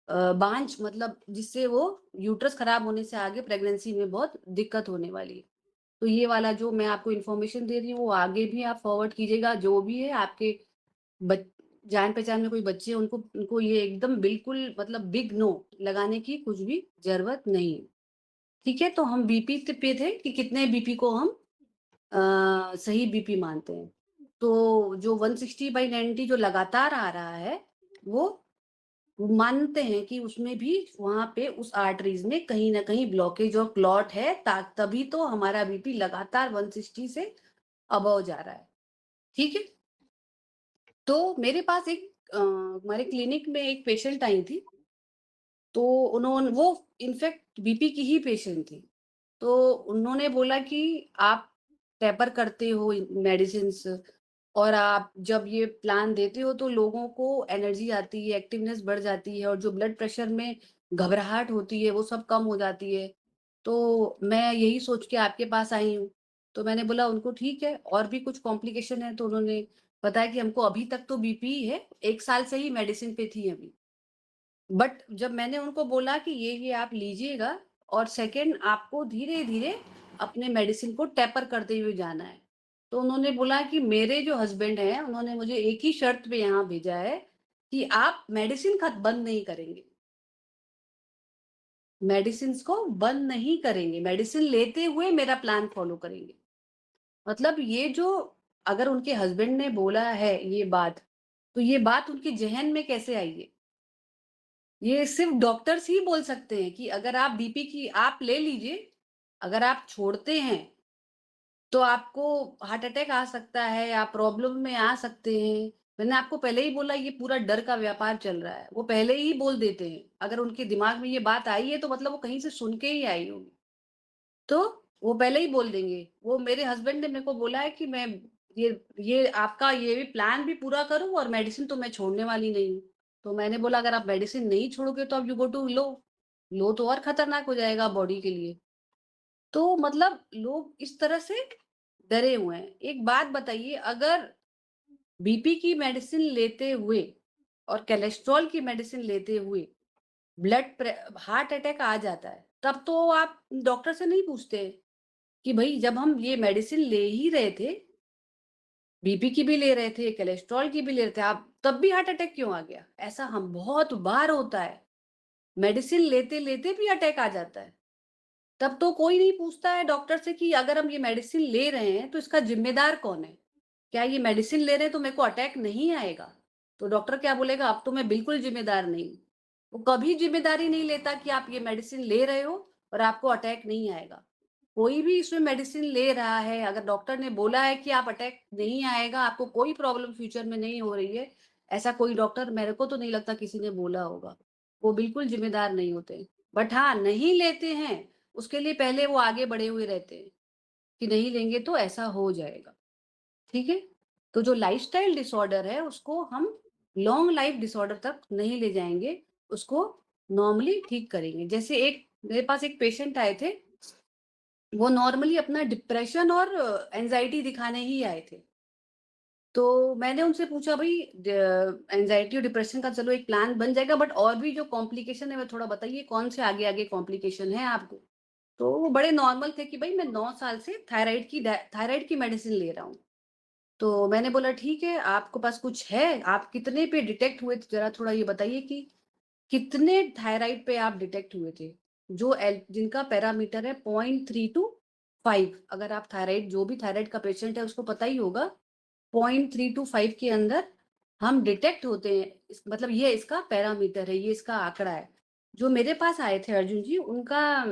[SPEAKER 2] बांझ मतलब जिससे वो यूट्रस खराब होने से आगे प्रेगनेंसी में बहुत दिक्कत होने वाली है। तो ये वाला जो मैं आपको इन्फॉर्मेशन दे रही हूँ, वो आगे भी आप फॉरवर्ड कीजिएगा, जो भी है आपके बच जान-पहचान में कोई बच्चे हैं, उनको उनको ये एकदम बिल्कुल मतलब बिग नो लगाने की कुछ भी ज़रूरत नहीं है। ठीक है? तो हम बीपी पे थे कि कितने बीपी को हम सही बीपी मानते हैं। तो जो 160/90 जो लगातार आ रहा है, वो मानते हैं कि उसमें भी वहाँ पे उस आर्टरीज़ में कहीं न कहीं ब्लॉकेज और क्लॉट है ता तभी तो हमारा बीपी लगातार 160 से अबव जा रहा है। ठीक है? तो मेरे पास हमारे क्लिनिक में एक पेशेंट आई थी, तो वो इनफैक्ट बीपी की ही पेशेंट थी। तो उन्होंने बोला कि आप टैपर करते हो मेडिसिन्स और आप जब ये प्लान देते हो तो लोगों को एनर्जी आती है, एक्टिवनेस बढ़ जाती है और जो ब्लड प्रेशर में घबराहट होती है वो सब कम हो जाती है। तो मैं यही सोच के आपके पास आई हूँ। तो मैंने बोला उनको ठीक है और भी कुछ कॉम्प्लिकेशन है तो उन्होंने बताया कि हमको अभी तक तो बीपी ही है, 1 साल से ही मेडिसिन पे थी अभी। बट जब मैंने उनको बोला कि ये आप लीजिएगा और सेकंड आपको धीरे-धीरे अपने मेडिसिन को टेपर करते हुए जाना है। तो उन्होंने बोला कि मेरे जो हस्बैंड हैं, उन्होंने मुझे एक ही शर्त पे यहाँ भेजा है कि आप मेडिसिन बंद नहीं करेंगे। मेडिसिन्स को बंद नहीं करेंगे, मेडिसिन लेते हुए मेरा प्लान फॉलो करेंगे। मतलब ये जो अगर उनके हस्बैंड ने बोला है ये बात, तो ये बात उनके ज़हन में कैसे आई है? ये सिर्फ़ डॉक्टर्स ही बोल सकते हैं कि अगर आप बीपी की आप ले लीजिए, अगर आप छोड़ते हैं, तो आपको हार्ट अटैक आ सकता है, आप प्रॉब्लम में आ सकते हैं। मैंने आपको पहले ही बोला ये पूरा डर का व्यापार चल रहा है। वो पहले ही बोल देते हैं। अगर उनके दिमाग में ये बात आई है तो मतलब वो कहीं से सुन के ही आई होगी। तो वो पहले ही बोल देंगे। वो मेरे हस्बैंड ने मेरे को बोला है कि मैं ये ये आपका ये भी प्लान भी पूरा करूँ और मेडिसिन तो मैं छोड़ने वाली नहीं हूँ। तो मैंने बोला अगर आप मेडिसिन नहीं छोड़ोगे तो अब यू गो टू लो। लो तो और खतरनाक हो जाएगा बॉडी के लिए। तो मतलब लोग इस तरह से डरे हुए हैं। एक बात बताइए अगर बीपी की मेडिसिन लेते हुए और कोलेस्ट्रॉल की मेडिसिन लेते हुए हार्ट अटैक आ जाता है, तब तो आप डॉक्टर से नहीं पूछते कि भई जब हम ये मेडिसिन ले ही रहे थे, बीपी की भी ले रहे थे, कोलेस्ट्रॉल की भी ले रहे थे, आप तब भी हार्ट अटैक क्यों आ गया? ऐसा हम बहुत बार होता है। मेडिसिन लेते-लेते भी अटैक आ जाता है। तब तो कोई नहीं पूछता है डॉक्टर से कि अगर हम ये मेडिसिन ले रहे हैं, तो इसका ज़िम्मेदार कौन है? क्या ये मेडिसिन ले रहे हैं तो मेरे को अटैक नहीं आएगा? तो डॉक्टर क्या बोलेगा, अब तो मैं बिल्कुल ज़िम्मेदार नहीं हूँ। वो कभी ज़िम्मेदारी नहीं लेता कि आप ये मेडिसिन ले रहे हो और आपको अटैक नहीं आएगा। कोई भी इसमें मेडिसिन ले रहा है, अगर डॉक्टर ने बोला है कि आप अटैक नहीं आएगा, आपको कोई प्रॉब्लम फ्यूचर में नहीं हो रही है, ऐसा कोई डॉक्टर मेरे को तो नहीं लगता किसी ने बोला होगा। वो बिल्कुल ज़िम्मेदार नहीं होते। बट हाँ, नहीं लेते हैं, उसके लिए पहले वो आगे बढ़े हुए रहते हैं, कि नहीं लेंगे तो ऐसा हो जाएगा, ठीक है? तो जो लाइफ़स्टाइल डिसऑर्डर है उसको हम लॉन्ग लाइफ़ डिसऑर्डर तक नहीं ले जाएँगे, उसको नॉर्मली ठीक करेंगे। जैसे एक मेरे पास एक पेशेंट आए थे, वो नॉर्मली अपना डिप्रेशन और एंग्ज़ायटी दिखाने ही आए थे। तो मैंने उनसे पूछा भई एंग्ज़ायटी और डिप्रेशन का चलो एक प्लान बन जाएगा बट और भी जो कॉम्प्लिकेशन है वो थोड़ा बताइए कौन से आगे-आगे कॉम्प्लिकेशन है आपको? तो वो बड़े नॉर्मल थे कि भई मैं 9 साल से थायराइड की मेडिसिन ले रहा हूँ। तो मैंने बोला ठीक है, आपके पास कुछ है? आप कितने पे डिटेक्ट हुए थे ज़रा थोड़ा ये बताइए कि कितने थायराइड पे आप डिटेक्ट हुए थे? जो जिनका पैरामीटर है 0.3 टू 5 अगर आप थायराइड जो भी थायराइड का पेशेंट है उसको पता ही होगा 0.3 टू 5 के अंदर हम डिटेक्ट होते हैं। मतलब ये इसका पैरामीटर है, ये इसका आंकड़ा है। जो मेरे पास आए थे अर्जुन जी, उनका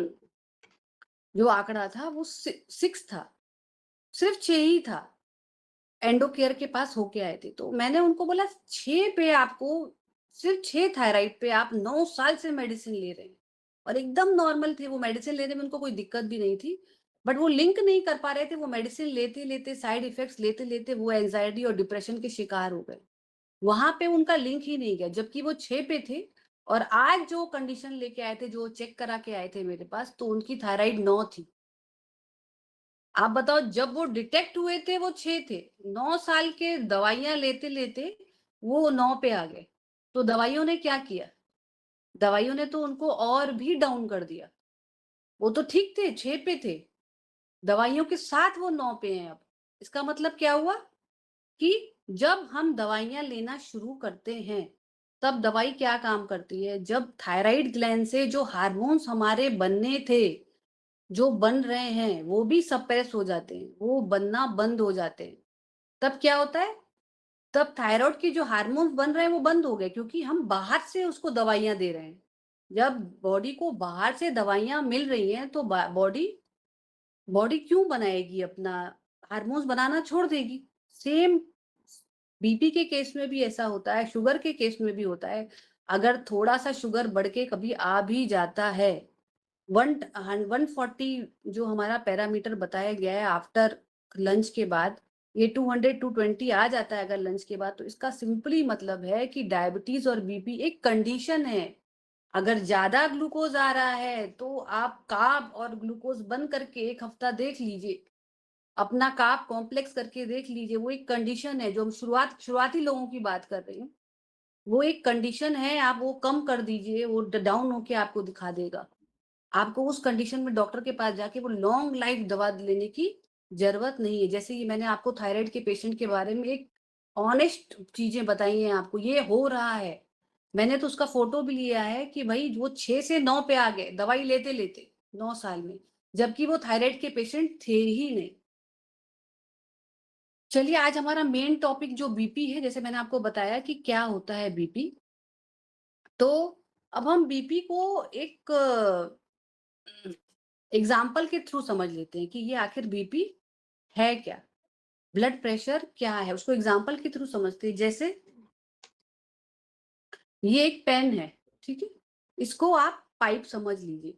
[SPEAKER 2] जो आंकड़ा था वो 6 था, सिर्फ़ 6 ही था। एंडो केयर के पास होके आए थे। तो मैंने उनको बोला 6 पे आपको सिर्फ़ 6 थायराइड पे आप 9 साल से मेडिसिन ले रहे हैं और एकदम नॉर्मल थे, वो मेडिसिन लेने में उनको कोई दिक्कत भी नहीं थी। बट वो लिंक नहीं कर पा रहे थे, वो मेडिसिन लेते-लेते साइड इफ़ेक्ट्स लेते-लेते वो एंग्ज़ायटी और डिप्रेशन के शिकार हो गए। वहाँ पे उनका लिंक ही नहीं गया, जबकि वो 6 पे थे और आज जो कंडीशन लेके आए थे, जो चेक करा के आए थे मेरे पास, तो उनकी थायराइड 9 थी। आप बताओ जब वो डिटेक्ट हुए थे वो 6 थे, 9 साल के दवाइयाँ लेते-लेते वो 9 पे आ गए। तो दवाइयों ने क्या किया? दवाइयों ने तो उनको और भी डाउन कर दिया। वो तो ठीक थे, 6 पे थे, दवाइयों के साथ वो 9 पे हैं अब। इसका मतलब क्या हुआ कि जब हम दवाइयाँ लेना शुरू करते हैं, तब दवाई क्या काम करती है? जब थायरॉइड ग्लैंड से जो हार्मोन्स हमारे बनने थे जो बन रहे हैं, वो भी सप्रेस हो जाते हैं, वो बनना बंद हो जाते हैं। तब क्या होता है? तब थायरॉइड के जो हार्मोन्स बन रहे हैं, वो बंद हो गए क्योंकि हम बाहर से उसको दवाइयाँ दे रहे हैं। जब बॉडी को बाहर से दवाइयाँ मिल रही हैं, तो बा बॉडी बॉडी क्यों बनाएगी अपना हार्मोन्स बनाना छोड़ देगी। सेम बीपी के केस में भी ऐसा होता है, शुगर के केस में भी होता है। अगर थोड़ा-सा शुगर बढ़ के कभी आ भी जाता है 140 जो हमारा पैरामीटर बताया गया है आफ्टर लंच के बाद, ये 200 220 आ जाता है अगर लंच के बाद, तो इसका सिंपली मतलब है कि डायबिटीज़ और बीपी एक कंडीशन है। अगर ज़्यादा ग्लूकोज़ आ रहा है, तो आप कार्ब और ग्लूकोज़ बंद करके 1 हफ्ता देख लीजिए। अपना कार्ब कॉम्प्लेक्स करके देख लीजिए, वो एक कंडीशन है जो हम शुरुआती लोगों की बात कर रही हूँ। वो एक कंडीशन है, आप वो कम कर दीजिए, वो डाउन होके आपको दिखा देगा। आपको उस कंडीशन में डॉक्टर के पास जाके वो लॉन्ग लाइफ दवा लेने की ज़रूरत नहीं है। जैसे कि मैंने आपको थायराइड के पेशेंट के बारे में एक ऑनेस्ट चीज़ें बताई हैं आपको, ये हो रहा है। मैंने तो उसका फ़ोटो भी लिया है कि भई वो 6 से 9 पे आ गए, दवाई लेते-लेते 9 साल में, जबकि वो थायराइड के पेशेंट थे ही नहीं। चलिए आज हमारा मेन टॉपिक जो बीपी है, जैसे मैंने आपको बताया कि क्या होता है बीपी। तो अब हम बीपी को एक एग्ज़ाम्पल के थ्रू समझ लेते हैं कि ये आखिर बीपी है क्या? ब्लड प्रेशर क्या है उसको एग्जांपल के थ्रू समझते हैं। जैसे ये एक पेन है, ठीक है? इसको आप पाइप समझ लीजिए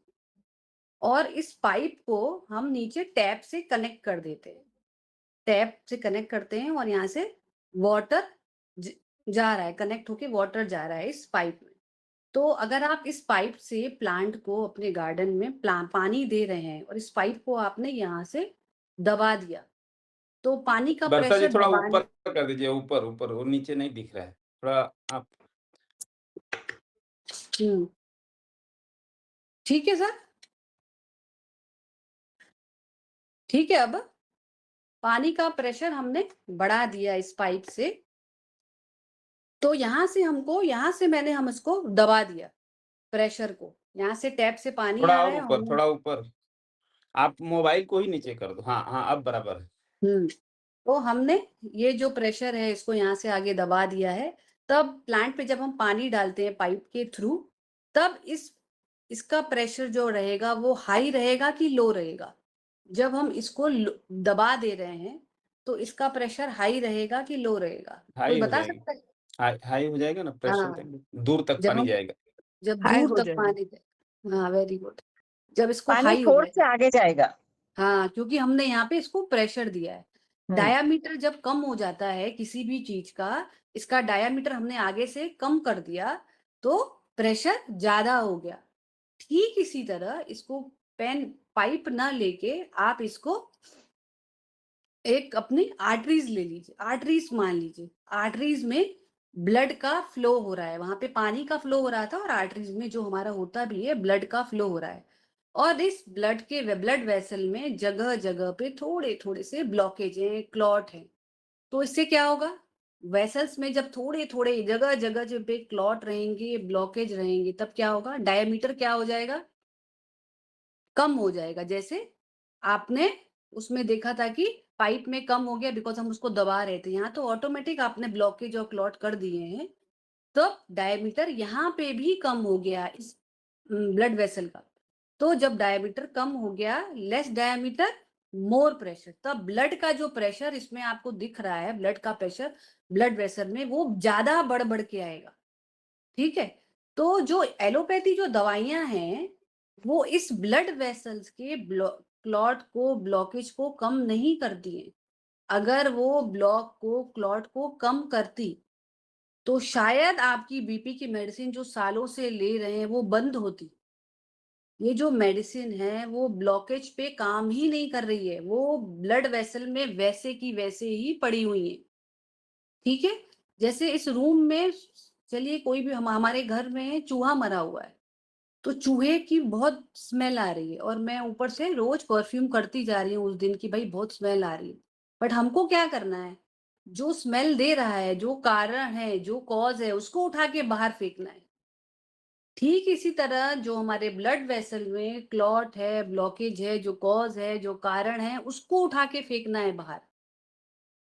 [SPEAKER 2] और इस पाइप को हम नीचे टैप से कनेक्ट कर देते हैं। टैप से कनेक्ट करते हैं और यहाँ से वाटर ज जा रहा है, कनेक्ट होके वाटर जा रहा है इस पाइप में। तो अगर आप इस पाइप से प्लांट को अपने गार्डन में पानी दे रहे हैं और इस पाइप को आपने यहाँ से दबा दिया, तो पानी का
[SPEAKER 1] वर्षा जी
[SPEAKER 2] प्रेशर
[SPEAKER 1] थोड़ा
[SPEAKER 2] दबाने
[SPEAKER 1] ऊपर कर दीजिए, ऊपर, ऊपर, वो नीचे नहीं दिख रहा है। थोड़ा आप
[SPEAKER 2] हुँ, ठीक है सर? ठीक है अब? पानी का प्रेशर हमने बढ़ा दिया इस पाइप से, तो यहाँ से मैंने हम इसको दबा दिया प्रेशर को। यहाँ से टैप से पानी
[SPEAKER 1] थोड़ा
[SPEAKER 2] आ रहा
[SPEAKER 1] और
[SPEAKER 2] है
[SPEAKER 1] ऊपर,
[SPEAKER 2] हमने
[SPEAKER 1] थोड़ा ऊपर। आप मोबाइल को ही नीचे कर दो। हाँ, हाँ, अब बराबर है।
[SPEAKER 2] हुँ, तो हमने ये जो प्रेशर है इसको यहाँ से आगे दबा दिया है। तब प्लांट पे जब हम पानी डालते हैं पाइप के थ्रू, तब इसका प्रेशर जो रहेगा वो हाई रहेगा कि लो रहेगा? जब हम इसको दबा दे रहे हैं, तो इसका प्रेशर हाई रहेगा कि लो रहेगा? कोई
[SPEAKER 1] हाई हो
[SPEAKER 2] बता
[SPEAKER 1] जाएगी।
[SPEAKER 2] सकता है?
[SPEAKER 1] हाई हाई हो जाएगा ना, प्रेशर
[SPEAKER 2] हाँ,
[SPEAKER 1] दूर तक
[SPEAKER 2] जब
[SPEAKER 1] पानी
[SPEAKER 2] हम
[SPEAKER 1] जाएगा।
[SPEAKER 2] जब
[SPEAKER 3] हाई
[SPEAKER 2] दूर
[SPEAKER 3] हो
[SPEAKER 2] तक
[SPEAKER 3] जाएगी।
[SPEAKER 2] पानी जाए हाँ, वेरी गुड। जब इसको
[SPEAKER 3] पानी
[SPEAKER 2] हाई हो
[SPEAKER 3] छोर
[SPEAKER 2] जाएगा
[SPEAKER 3] से आगे जाएगा।
[SPEAKER 2] हाँ, क्योंकि हमने यहाँ पे इसको प्रेशर दिया है।
[SPEAKER 3] हुँ,
[SPEAKER 2] डायामीटर जब कम हो जाता है किसी भी चीज़ का, इसका डायामीटर हमने आगे से कम कर दिया, तो प्रेशर ज़्यादा हो गया। ठीक इसी तरह इसको पेन पाइप ना लेके आप इसको एक अपनी आर्टरीज़ ले लीजिए, आर्टरीज़ मान लीजिए। आर्टरीज़ में ब्लड का फ्लो हो रहा है, वहाँ पे पानी का फ्लो हो रहा था और आर्टरीज़ में जो हमारा होता भी है, ब्लड का फ्लो हो रहा है। और इस ब्लड वेसल में जगह-जगह पे थोड़े-थोड़े से ब्लॉकेज हैं, क्लॉट हैं। तो इससे क्या होगा? वेसल्स में जब थोड़े-थोड़े जगह-जगह जब पे क्लॉट रहेंगे, ब्लॉकेज रहेंगे, तब क्या होगा? डायमीटर क्या हो जाएगा? कम हो जाएगा। जैसे आपने उसमें देखा था कि पाइप में कम हो गया बिकॉज़ हम उसको दबा रहे थे। यहाँ तो ऑटोमेटिक आपने ब्लॉकेज और क्लॉट कर दिए हैं। तो डायमीटर यहाँ पे भी कम हो गया इस ब्लड वेसल का। तो जब डायमीटर कम हो गया, लेस डायमीटर, मोर प्रेशर, तब ब्लड का जो प्रेशर इसमें आपको दिख रहा है, ब्लड का प्रेशर ब्लड वेसल में वो ज़्यादा बढ़-बढ़ के आएगा। ठीक है? तो जो एलोपैथी जो दवाइयाँ हैं, वो इस ब्लड वेसल्स के क्लॉट को, ब्लॉकेज को कम नहीं करती हैं। अगर वो ब्लॉक को, क्लॉट को कम करती, तो शायद आपकी बीपी की मेडिसिन जो सालों से ले रहे हैं, वो बंद होती। ये जो मेडिसिन है, वो ब्लॉकेज पे काम ही नहीं कर रही है। वो ब्लड वेसल में वैसे की वैसे ही पड़ी हुई हैं। ठीक है? जैसे इस रूम में चलिए कोई भी हमारे घर में चूहा मरा हुआ है, तो चूहे की बहुत स्मेल आ रही है और मैं ऊपर से रोज़ परफ्यूम करती जा रही हूँ उस दिन की भई बहुत स्मेल आ रही है। बट हमको क्या करना है? जो स्मेल दे रहा है, जो कारण है, जो कॉज़ है, उसको उठा के बाहर फेंकना है। ठीक इसी तरह जो हमारे ब्लड वेसल में क्लॉट है, ब्लॉकेज है, जो कॉज़ है, जो कारण है, उसको उठा के फेंकना है बाहर।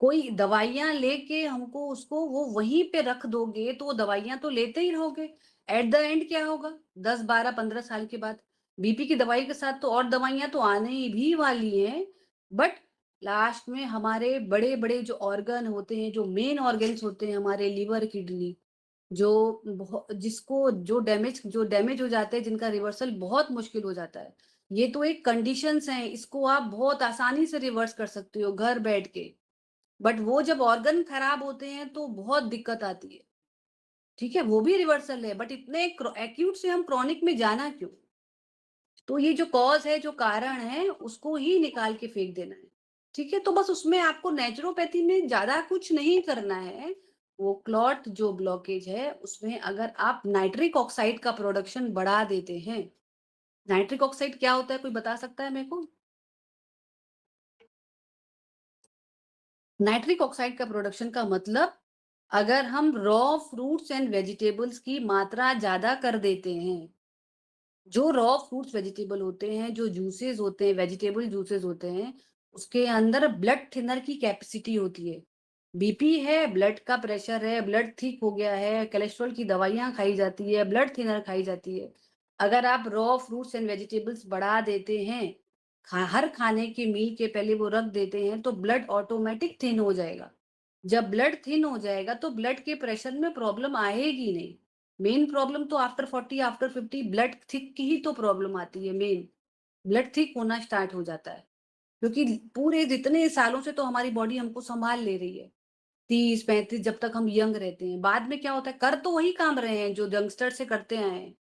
[SPEAKER 2] कोई दवाइयाँ लेके हमको उसको वो वहीं पे रख दोगे, तो वो दवाइयाँ तो लेते ही रहोगे। एट द एंड क्या होगा? 10, 12, 15 साल के बाद बीपी की दवाई के साथ तो और दवाइयाँ तो आने ही भी वाली हैं, बट लास्ट में हमारे बड़े-बड़े जो ऑर्गन होते हैं, जो मेन ऑर्गन्स होते हैं हमारे लिवर, किडनी, जो जो डैमेज हो जाते हैं, जिनका रिवर्सल बहुत मुश्किल हो जाता है। ये तो एक कंडीशंस हैं, इसको आप बहुत आसानी से रिवर्स कर सकते हो घर बैठ के। बट वो जब ऑर्गन खराब होते हैं तो बहुत दिक्कत आती है। ठीक है? वो भी रिवर्सल है बट इतने एक्यूट से हम क्रॉनिक में जाना क्यों? तो ये जो कॉज़ है, जो कारण है, उसको ही निकाल के फेंक देना है। ठीक है? तो बस उसमें आपको नेचुरोपैथी में ज़्यादा कुछ नहीं करना है। वो क्लॉट जो ब्लॉकेज है, उसमें अगर आप नाइट्रिक ऑक्साइड का प्रोडक्शन बढ़ा देते हैं। नाइट्रिक ऑक्साइड क्या होता है? कोई बता सकता है मेरे को? नाइट्रिक ऑक्साइड का प्रोडक्शन का मतलब अगर हम रॉ फ्रूट्स एंड वेजिटेबल्स की मात्रा ज़्यादा कर देते हैं, जो रॉ फ्रूट्स वेजिटेबल होते हैं, जो जूसेस होते हैं, वेजिटेबल जूसेस होते हैं, उसके अंदर ब्लड थिनर की कैपेसिटी होती है। बीपी है, ब्लड का प्रेशर है, ब्लड थिक हो गया है, कोलेस्ट्रॉल की दवाइयाँ खाई जाती है, ब्लड थिनर खाई जाती है। अगर आप रॉ फ्रूट्स एंड वेजिटेबल्स बढ़ा देते हैं, हर खाने के मील के पहले वो रख देते हैं तो ब्लड ऑटोमेटिक थिन हो जाएगा। जब ब्लड थिन हो जाएगा तो ब्लड के प्रेशर में प्रॉब्लम आएगी नहीं। मेन प्रॉब्लम तो आफ्टर 40 आफ्टर 50 ब्लड थिक की ही तो प्रॉब्लम आती है मेन। ब्लड थिक होना स्टार्ट हो जाता है। क्योंकि पूरे जितने सालों से तो हमारी बॉडी हमको सँभाल ले रही है। 30-35 जब तक हम यंग रहते हैं। बाद में क्या होता है, कर तो वही काम रहे हैं जो यंगस्टर से करते आए हैं।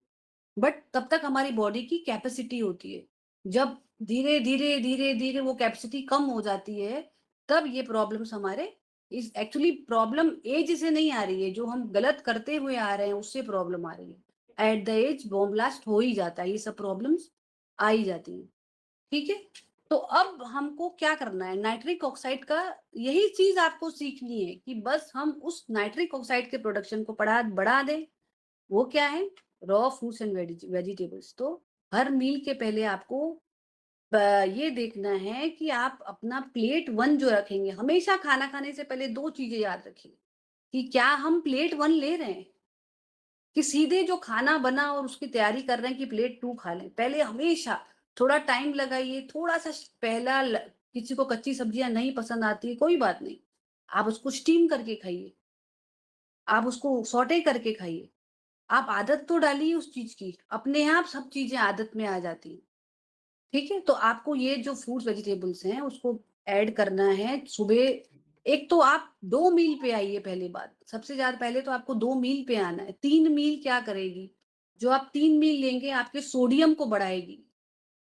[SPEAKER 2] बट तब तक हमारी बॉडी की कैपेसिटी होती है। जब धीरे-धीरे, धीरे-धीरे वो कैपेसिटी कम हो जाती है, तब ये प्रॉब्लम्स हमारे इस एक्चुअली प्रॉब्लम ऐज से नहीं आ रही है, जो हम गलत करते हुए आ रहे हैं उससे प्रॉब्लम आ रही है। At the edge bomb blast हो ही जाता है, ये सब प्रॉब्लम्स आ ही जाती हैं। ठीक है? तो अब हमको क्या करना है, नाइट्रिक ऑक्साइड का यही चीज़ आपको सीखनी है कि बस हम उस नाइट्रिक ऑक्साइड के प्रोडक्शन को बढ़ा दें। वो क्या है? Raw fruits and vegetables. तो हर मील के पहले आपको प ये देखना है कि आप अपना प्लेट 1 जो रखेंगे, हमेशा खाना खाने से पहले 2 चीज़ें याद रखिए, कि क्या हम प्लेट 1 ले रहे हैं? कि सीधे जो खाना बना और उसकी तैयारी कर रहे हैं कि प्लेट 2 खा लें। पहले हमेशा थोड़ा टाइम लगाइए, थोड़ा-सा पहला किसी को कच्ची सब्जियाँ नहीं पसंद आती है, कोई बात नहीं। आप उसको स्टीम करके खाइए, आप उसको सौटे करके खाइए। आप आदत तो डालिए उस चीज़ की, अपने आप सब चीज़ें आदत में आ जाती हैं, ठीक है? तो आपको ये जो फ्रूट्स वेजिटेबल्स हैं उसको ऐड करना है सुबह। एक तो आप 2 मील पे आइए पहली बात, सबसे ज़्यादा पहले तो आपको 2 मील पे आना है। 3 मील क्या करेगी? जो आप 3 मील लेंगे आपके सोडियम को बढ़ाएगी।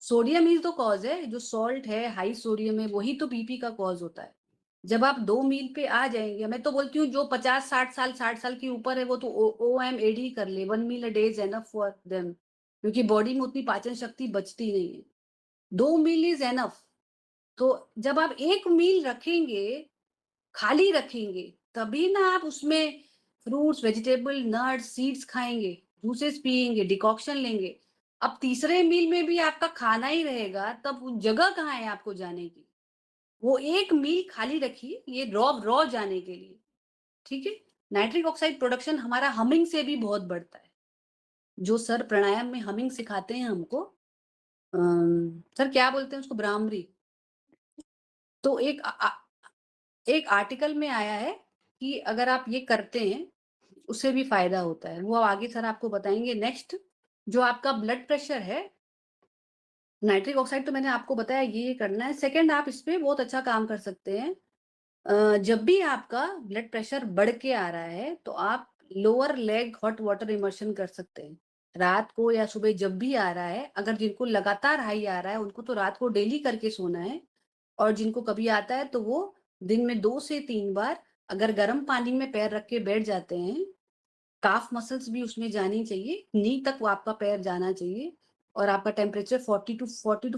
[SPEAKER 2] सोडियम ही तो कॉज़ है, जो सॉल्ट है, हाई सोडियम है, वही तो बीपी का कॉज़ होता है। जब आप 2 मील पे आ जाएँगे, मैं तो बोलती हूँ जो 50-60 साल 60 साल के ऊपर है वो तो ओ ओएमएडी कर ले, 1 meal a day is enough for them, क्योंकि बॉडी में उतनी पाचन शक्ति बचती नहीं है। 2 मील इज़ एनफ। तो जब आप 1 मील रखेंगे, खाली रखेंगे, तभी ना आप उसमें फ्रूट्स, वेजिटेबल, नट्स, सीड्स खाएँगे, जूसेस पिएँगे, डिकॉक्शन लेंगे। अब तीसरे मील में भी आपका खाना ही रहेगा, तब वो जगह कहाँ है आपको जाने की? वो 1 मील खाली रखिए, ये रॉ जाने के लिए, ठीक है? नाइट्रिक ऑक्साइड प्रोडक्शन हमारा हमिंग से भी बहुत बढ़ता है। जो सर प्राणायाम में हमिंग सिखाते हैं हमको, सर क्या बोलते हैं उसको? भ्रामरी। तो एक आर्टिकल में आया है कि अगर आप ये करते हैं, उससे भी फ़ायदा होता है। वो आगे सर आपको बताएँगे। नेक्स्ट, जो आपका ब्लड प्रेशर है, नाइट्रिक ऑक्साइड तो मैंने आपको बताया ये करना है। सेकंड, आप इस पे बहुत अच्छा काम कर सकते हैं। जब भी आपका ब्लड प्रेशर बढ़ के आ रहा है, तो आप lower leg hot water immersion कर सकते हैं। रात को या सुबह जब भी आ रहा है, अगर जिनको लगातार हाई आ रहा है, उनको तो रात को डेली करके सोना है। और जिनको कभी आता है तो वो दिन में 2 से 3 बार अगर गर्म पानी में पैर रख के बैठ जाते हैं, काफ मसल्स भी उसमें जानी चाहिए, नी तक वो आपका पैर जाना चाहिए और आपका टेम्परेचर 40 टू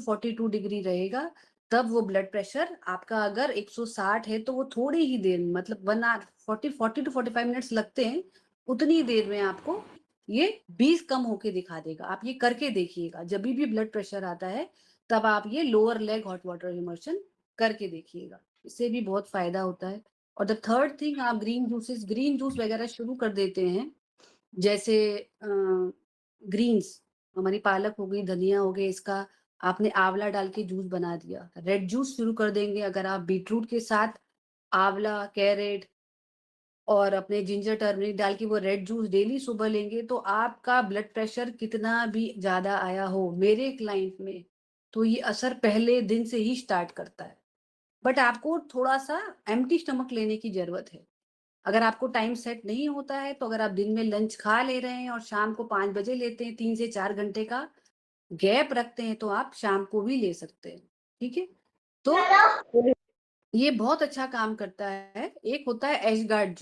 [SPEAKER 2] 42 डिग्री रहेगा, तब वो ब्लड प्रेशर आपका अगर 160 है तो वो थोड़ी ही देर में, मतलब 1 आवर 40 टू 45 मिनट्स लगते हैं, उतनी देर में आपको ये 20 कम होके दिखा देगा। आप ये करके देखिएगा, जभी भी ब्लड प्रेशर आता है, तब आप ये lower leg hot water immersion करके देखिएगा। इससे भी बहुत फ़ायदा होता है। और द थर्ड थिंग, आप ग्रीन जूस वगैरह शुरू कर देते हैं। जैसे ग्रीन्स, हमारी पालक हो गई, धनिया हो गया, इसका आपने आँवला डाल के जूस बना दिया। रेड जूस शुरू कर देंगे अगर आप बीटरूट के साथ आँवला, कैरेट और अपने जिंजर, टर्मरिक डाल के वो रेड जूस डेली सुबह लेंगे, तो आपका ब्लड प्रेशर कितना भी ज़्यादा आया हो, मेरे क्लाइंट में, तो ये असर पहले दिन से ही स्टार्ट करता है। बट आपको थोड़ा-सा एम्प्टी स्टमक लेने की ज़रूरत है। अगर आपको टाइम सेट नहीं होता है, तो अगर आप दिन में लंच खा ले रहे हैं और शाम को 5 बजे लेते हैं, 3 से 4 घंटे का गैप रखते हैं, तो आप शाम को भी ले सकते हैं, ठीक है? तो ये बहुत अच्छा काम करता है। एक होता है ash gourd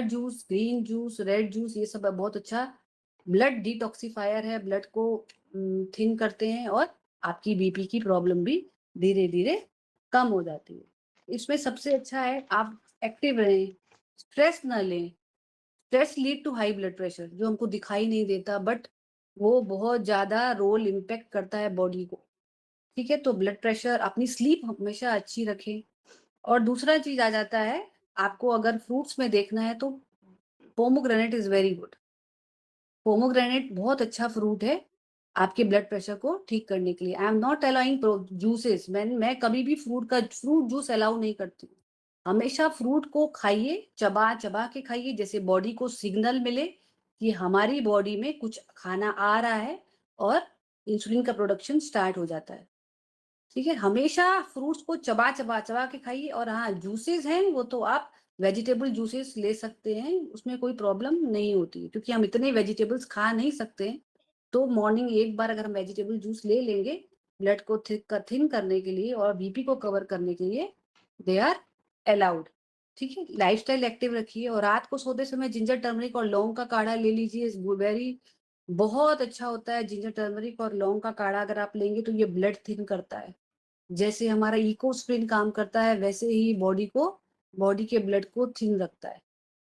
[SPEAKER 2] juice, green juice, red juice, ये सब बहुत अच्छा ब्लड डिटॉक्सिफायर है, ब्लड को थिन करते हैं और आपकी बीपी की प्रॉब्लम भी धीरे-धीरे कम हो जाती है। इसमें सबसे अच्छा है आप एक्टिव रहें, स्ट्रेस ना लें। Stress lead to high blood pressure, जो हमको दिखाई नहीं देता बट वो बहुत ज़्यादा रोल इम्पैक्ट करता है बॉडी को, ठीक है? तो ब्लड प्रेशर, अपनी स्लीप हमेशा अच्छी रखें। और दूसरा चीज़ आ जाता है, आपको अगर फ्रूट्स में देखना है तो pomegranate is very good. Pomegranate बहुत अच्छा फ्रूट है। आपके ब्लड प्रेशर को ठीक करने के लिए। I am not allowing juices, मैं कभी भी फ्रूट जूस अलाउ नहीं करती हूँ। हमेशा फ्रूट को खाइए, चबा चबा के खाइए, जैसे बॉडी को सिग्नल मिले कि हमारी बॉडी में कुछ खाना आ रहा है और इंसुलिन का प्रोडक्शन स्टार्ट हो जाता है। ठीक है, हमेशा फ्रूट्स को चबा चबा चबा के खाइए। और हाँ, जूसेस हैं वो तो आप वेजिटेबल जूसेस ले सकते हैं, उसमें कोई प्रॉब्लम नहीं होती है, क्योंकि हम इतने वेजिटेबल्स खा नहीं सकते हैं। तो मॉर्निंग एक बार अगर हम वेजिटेबल जूस ले लेंगे ब्लड को थिन करने के लिए और बीपी को कवर करने के लिए, दे आर अलाउड। ठीक है, लाइफस्टाइल एक्टिव रखिए और रात को सोते समय जिंजर टर्मरिक और लौंग का काढ़ा ले लीजिए। वेरी बहुत अच्छा होता है जिंजर टर्मरिक और लौंग का काढ़ा अगर आप लेंगे तो ये ब्लड थिन करता है। जैसे हमारा इकोस्प्रिन काम करता है वैसे ही बॉडी के ब्लड को थिन रखता है।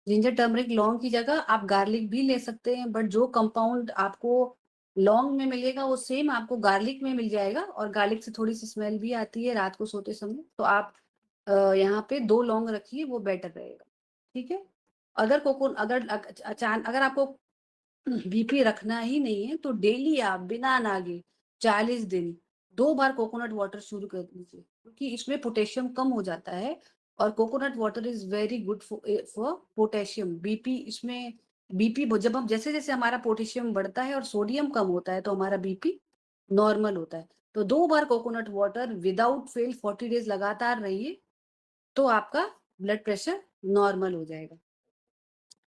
[SPEAKER 2] जिंजर टर्मरिक लौंग की जगह आप गार्लिक भी ले सकते हैं, बट जो कंपाउंड आपको लौंग में मिलेगा वो सेम आपको गार्लिक में मिल जाएगा, और गार्लिक से थोड़ी सी स्मेल भी आती है रात को सोते समय। तो आप यहाँ पे 2 लौंग रखिए, वो बेटर रहेगा। ठीक है, अगर अचानक अगर आपको बीपी रखना ही नहीं है तो डेली आप बिना नागे 40 दिन 2 बार कोकोनट वाटर शुरू कर दीजिए, क्योंकि इसमें पोटेशियम कम हो जाता है और coconut water is very good for potassium. BP इसमें बीपी जब हम जैसे-जैसे हमारा पोटेशियम बढ़ता है और सोडियम कम होता है तो हमारा बीपी नॉर्मल होता है। तो 2 बार coconut water without fail 40 days लगातार रहिए, तो आपका ब्लड प्रेशर नॉर्मल हो जाएगा।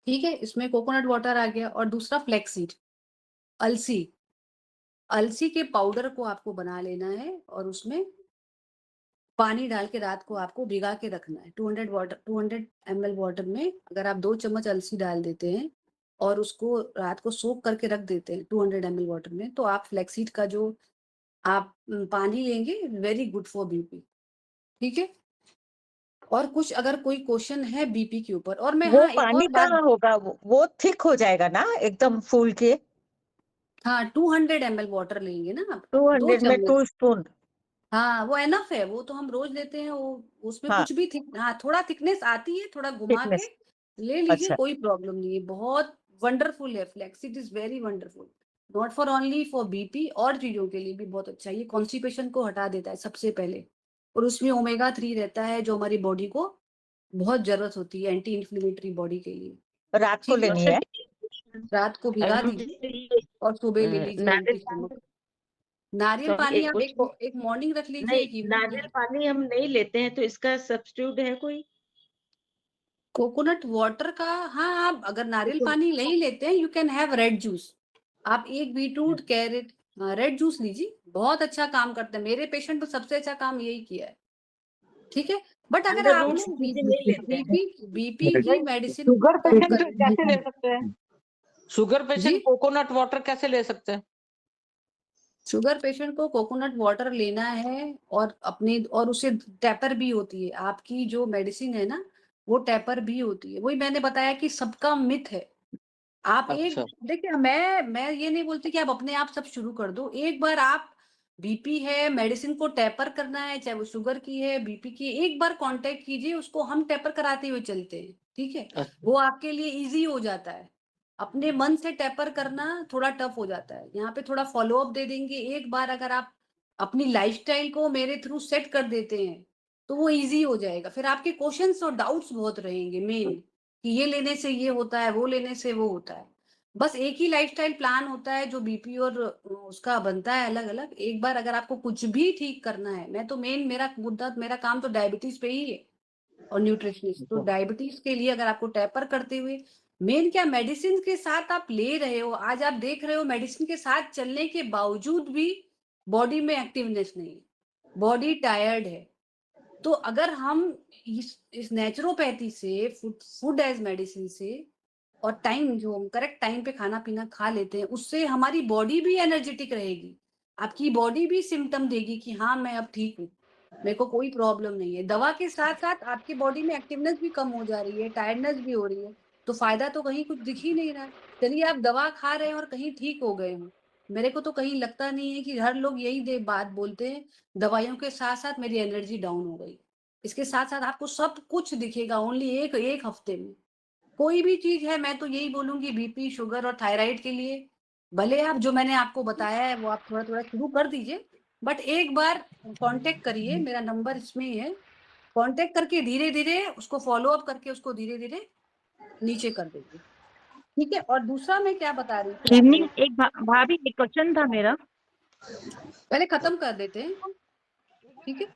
[SPEAKER 2] ठीक है, इसमें कोकोनट वाटर आ गया। और दूसरा फ्लैक्स सीड, अलसी। अलसी के पाउडर को आपको बना लेना है और उसमें पानी डाल के रात को आपको भिगा के रखना है। 200 ml वाटर में अगर आप 2 चम्मच अलसी डाल देते हैं और उसको रात को सोक करके रख देते हैं 200 ml वाटर में, तो आप फ्लैक्सीड का जो आप पानी लेंगे, वेरी गुड फॉर बीपी। ठीक है, और कुछ अगर कोई क्वेश्चन है बीपी के ऊपर, और मैं
[SPEAKER 3] वो
[SPEAKER 2] हाँ एक
[SPEAKER 3] पानी
[SPEAKER 2] और
[SPEAKER 3] का
[SPEAKER 2] बात,
[SPEAKER 3] होगा, वो थिक हो जाएगा ना एकदम फूल के?
[SPEAKER 2] हाँ 200 ml वाटर लेंगे ना आप, 2
[SPEAKER 3] 200 में
[SPEAKER 2] चम्मच।
[SPEAKER 3] 2 स्पून?
[SPEAKER 2] हाँ, वो एनफ है, वो तो हम रोज लेते हैं। वो उसमें
[SPEAKER 3] हाँ,
[SPEAKER 2] कुछ भी थिक, हाँ थोड़ा थिकनेस आती है, थोड़ा घुमा के
[SPEAKER 3] थिकनेस।
[SPEAKER 2] ले लीजिए,
[SPEAKER 3] अच्छा,
[SPEAKER 2] कोई प्रॉब्लम नहीं है। बहुत वंडरफुल है, flaxseed is very wonderful, not for only for BP, और चीजों के लिए भी बहुत अच्छा है। ये कॉन्स्टिपेशन को हटा देता है सबसे पहले, और उसमें ओमेगा 3 रहता है जो हमारी बॉडी को बहुत जरूरत होती है एंटी इन्फ्लेमेटरी बॉडी के लिए।
[SPEAKER 3] रात को
[SPEAKER 2] ठीक है,
[SPEAKER 3] लेनी है?
[SPEAKER 2] रात को भिगा दीजिए और सुबह ले लीजिए एम्प्टी
[SPEAKER 4] नारियल
[SPEAKER 2] स्टमक।
[SPEAKER 4] पानी,
[SPEAKER 2] नारियल
[SPEAKER 4] सॉरी,
[SPEAKER 2] पानी
[SPEAKER 4] एक
[SPEAKER 2] आप
[SPEAKER 4] क्वेश्चन।
[SPEAKER 2] एक मॉर्निंग रख लीजिए,
[SPEAKER 4] नहीं,
[SPEAKER 2] एक इवनिंग
[SPEAKER 4] नारियल
[SPEAKER 2] लीजिए।
[SPEAKER 4] पानी हम नहीं लेते हैं तो इसका सब्स्टिट्यूट है कोई?
[SPEAKER 2] कोकोनट वाटर का, हाँ आप अगर नारियल
[SPEAKER 4] देखो,
[SPEAKER 2] पानी नहीं लेते हैं, you can have read juice. आप एक बीटरूट कैरेट रेड जूस लीजिए, बहुत अच्छा काम करता है। मेरे पेशेंट तो सबसे अच्छा काम यही किया है। ठीक है, बट अगर
[SPEAKER 4] अंदर रूट
[SPEAKER 2] आपने
[SPEAKER 4] चीजें नहीं लेते हैं।
[SPEAKER 2] बीपी बीपी की
[SPEAKER 5] नहीं,
[SPEAKER 2] मेडिसिन
[SPEAKER 5] शुगर
[SPEAKER 2] कम
[SPEAKER 5] पेशेंट
[SPEAKER 2] कर,
[SPEAKER 5] कैसे ले सकते हैं? शुगर
[SPEAKER 2] जी
[SPEAKER 5] पेशेंट कोकोनट वाटर कैसे ले सकते हैं?
[SPEAKER 2] शुगर पेशेंट को कोकोनट वाटर लेना है, और अपने और उसे टैपर भी होती है, आपकी जो मेडिसिन है ना वो टैपर भी होती है। वही मैंने बताया कि सबका मिथ है। आप एक
[SPEAKER 5] अच्छा,
[SPEAKER 2] देखिए, मैं ये नहीं बोलती कि आप अपने आप सब शुरू कर दो। एक बार आप बीपी है, मेडिसिन को टैपर करना है, चाहे वो शुगर की है, बीपी की है, एक बार कांटेक्ट कीजिए, उसको हम टैपर कराते हुए चलते हैं। ठीक है,
[SPEAKER 5] अच्छा,
[SPEAKER 2] वो आपके लिए इजी हो जाता है। अपने मन से टैपर करना थोड़ा टफ हो जाता है। यहाँ पे थोड़ा फॉलो अप दे देंगे। एक बार अगर आप अपनी लाइफस्टाइल को मेरे थ्रू सेट कर देते हैं तो वो इजी हो जाएगा। फिर आपके क्वेश्चंस और डाउट्स बहुत रहेंगे मेन, कि ये लेने से ये होता है, वो लेने से वो होता है। बस एक ही लाइफस्टाइल प्लान होता है जो बीपी और उसका बनता है अलग अलग। एक बार अगर आपको कुछ भी ठीक करना है, मैं तो मेरा मुद्दा, मेरा काम तो डायबिटीज पे ही है और न्यूट्रिशनिस्ट। तो डायबिटीज के लिए अगर आपको टैपर करते हुए, मेन क्या, मेडिसिन के साथ आप ले रहे हो, आज आप देख रहे हो मेडिसिन के साथ चलने के बावजूद भी बॉडी में एक्टिवनेस नहीं है, बॉडी टायर्ड है। तो अगर हम इस नेचुरोपैथी से, फूड एज मेडिसिन से, और टाइम जो हम करेक्ट टाइम पे खाना पीना खा लेते हैं, उससे हमारी बॉडी भी एनर्जेटिक रहेगी। आपकी बॉडी भी सिम्टम देगी कि हाँ मैं अब ठीक हूँ, मेरे को कोई प्रॉब्लम नहीं है। दवा के साथ साथ आपकी बॉडी में एक्टिवनेस भी कम हो जा रही है, टायर्डनेस भी हो रही है, तो फायदा तो कहीं कुछ दिख ही नहीं रहा है। चलिए आप दवा खा रहे हैं और कहीं ठीक हो गए हो, मेरे को तो कहीं लगता नहीं है कि हर लोग यही बात बोलते हैं, दवाइयों के साथ साथ मेरी एनर्जी डाउन हो गई। इसके साथ साथ आपको सब कुछ दिखेगा ओनली एक एक हफ्ते में। कोई भी चीज है, मैं तो यही बोलूंगी बीपी, शुगर और थायराइड के लिए भले आप जो मैंने आपको बताया है वो आप थोड़ा-थोड़ा शुरू कर दीजिए, बट एक बार कॉन्टैक्ट करिए, मेरा नंबर इसमें ही है। कॉन्टैक्ट करके धीरे-धीरे उसको फ़ॉलो अप करके उसको धीरे-धीरे नीचे कर देंगे। ठीक है? और दूसरा मैं क्या बता रही थी
[SPEAKER 3] इवनिंग
[SPEAKER 2] आपको,
[SPEAKER 3] एक भाभी एक क्वेश्चन था मेरा।
[SPEAKER 2] पहले खत्म कर देते हैं, ठीक है?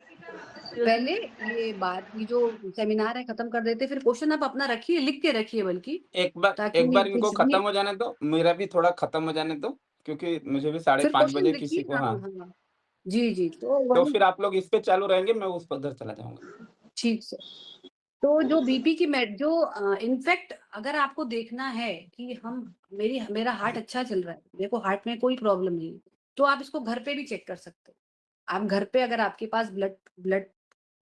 [SPEAKER 2] पहले ये बात ये जो सेमिनार है खत्म कर देते हैं, फिर क्वेश्चन आप अपना रखिए, लिख के रखिए बल्कि,
[SPEAKER 1] एक
[SPEAKER 2] ताकि
[SPEAKER 1] बार इनको
[SPEAKER 2] कुछ भी
[SPEAKER 1] खत्म हो जाने दो, मेरा भी थोड़ा खत्म हो जाने दो, क्योंकि मुझे भी साढ़े
[SPEAKER 2] फिर
[SPEAKER 1] 5
[SPEAKER 2] क्वेश्चन
[SPEAKER 1] बजे
[SPEAKER 2] लिखिए।
[SPEAKER 1] किसी को,
[SPEAKER 2] हाँ,
[SPEAKER 1] हाँ,
[SPEAKER 2] हाँ। जी, जी। तो
[SPEAKER 1] तो
[SPEAKER 2] वही
[SPEAKER 1] फिर आप लोग इस पे चालू रहेंगे, मैं उस पर उधर चला जाऊँगा।
[SPEAKER 2] ठीक से। तो जो बीपी की जो इनफैक्ट अगर आपको देखना है कि हम मेरा हार्ट अच्छा चल रहा है, मेरे को हार्ट में कोई प्रॉब्लम नहीं है, तो आप इसको घर पे भी चेक कर सकते हो। आप घर पे अगर आपके पास ब्लड ब्लड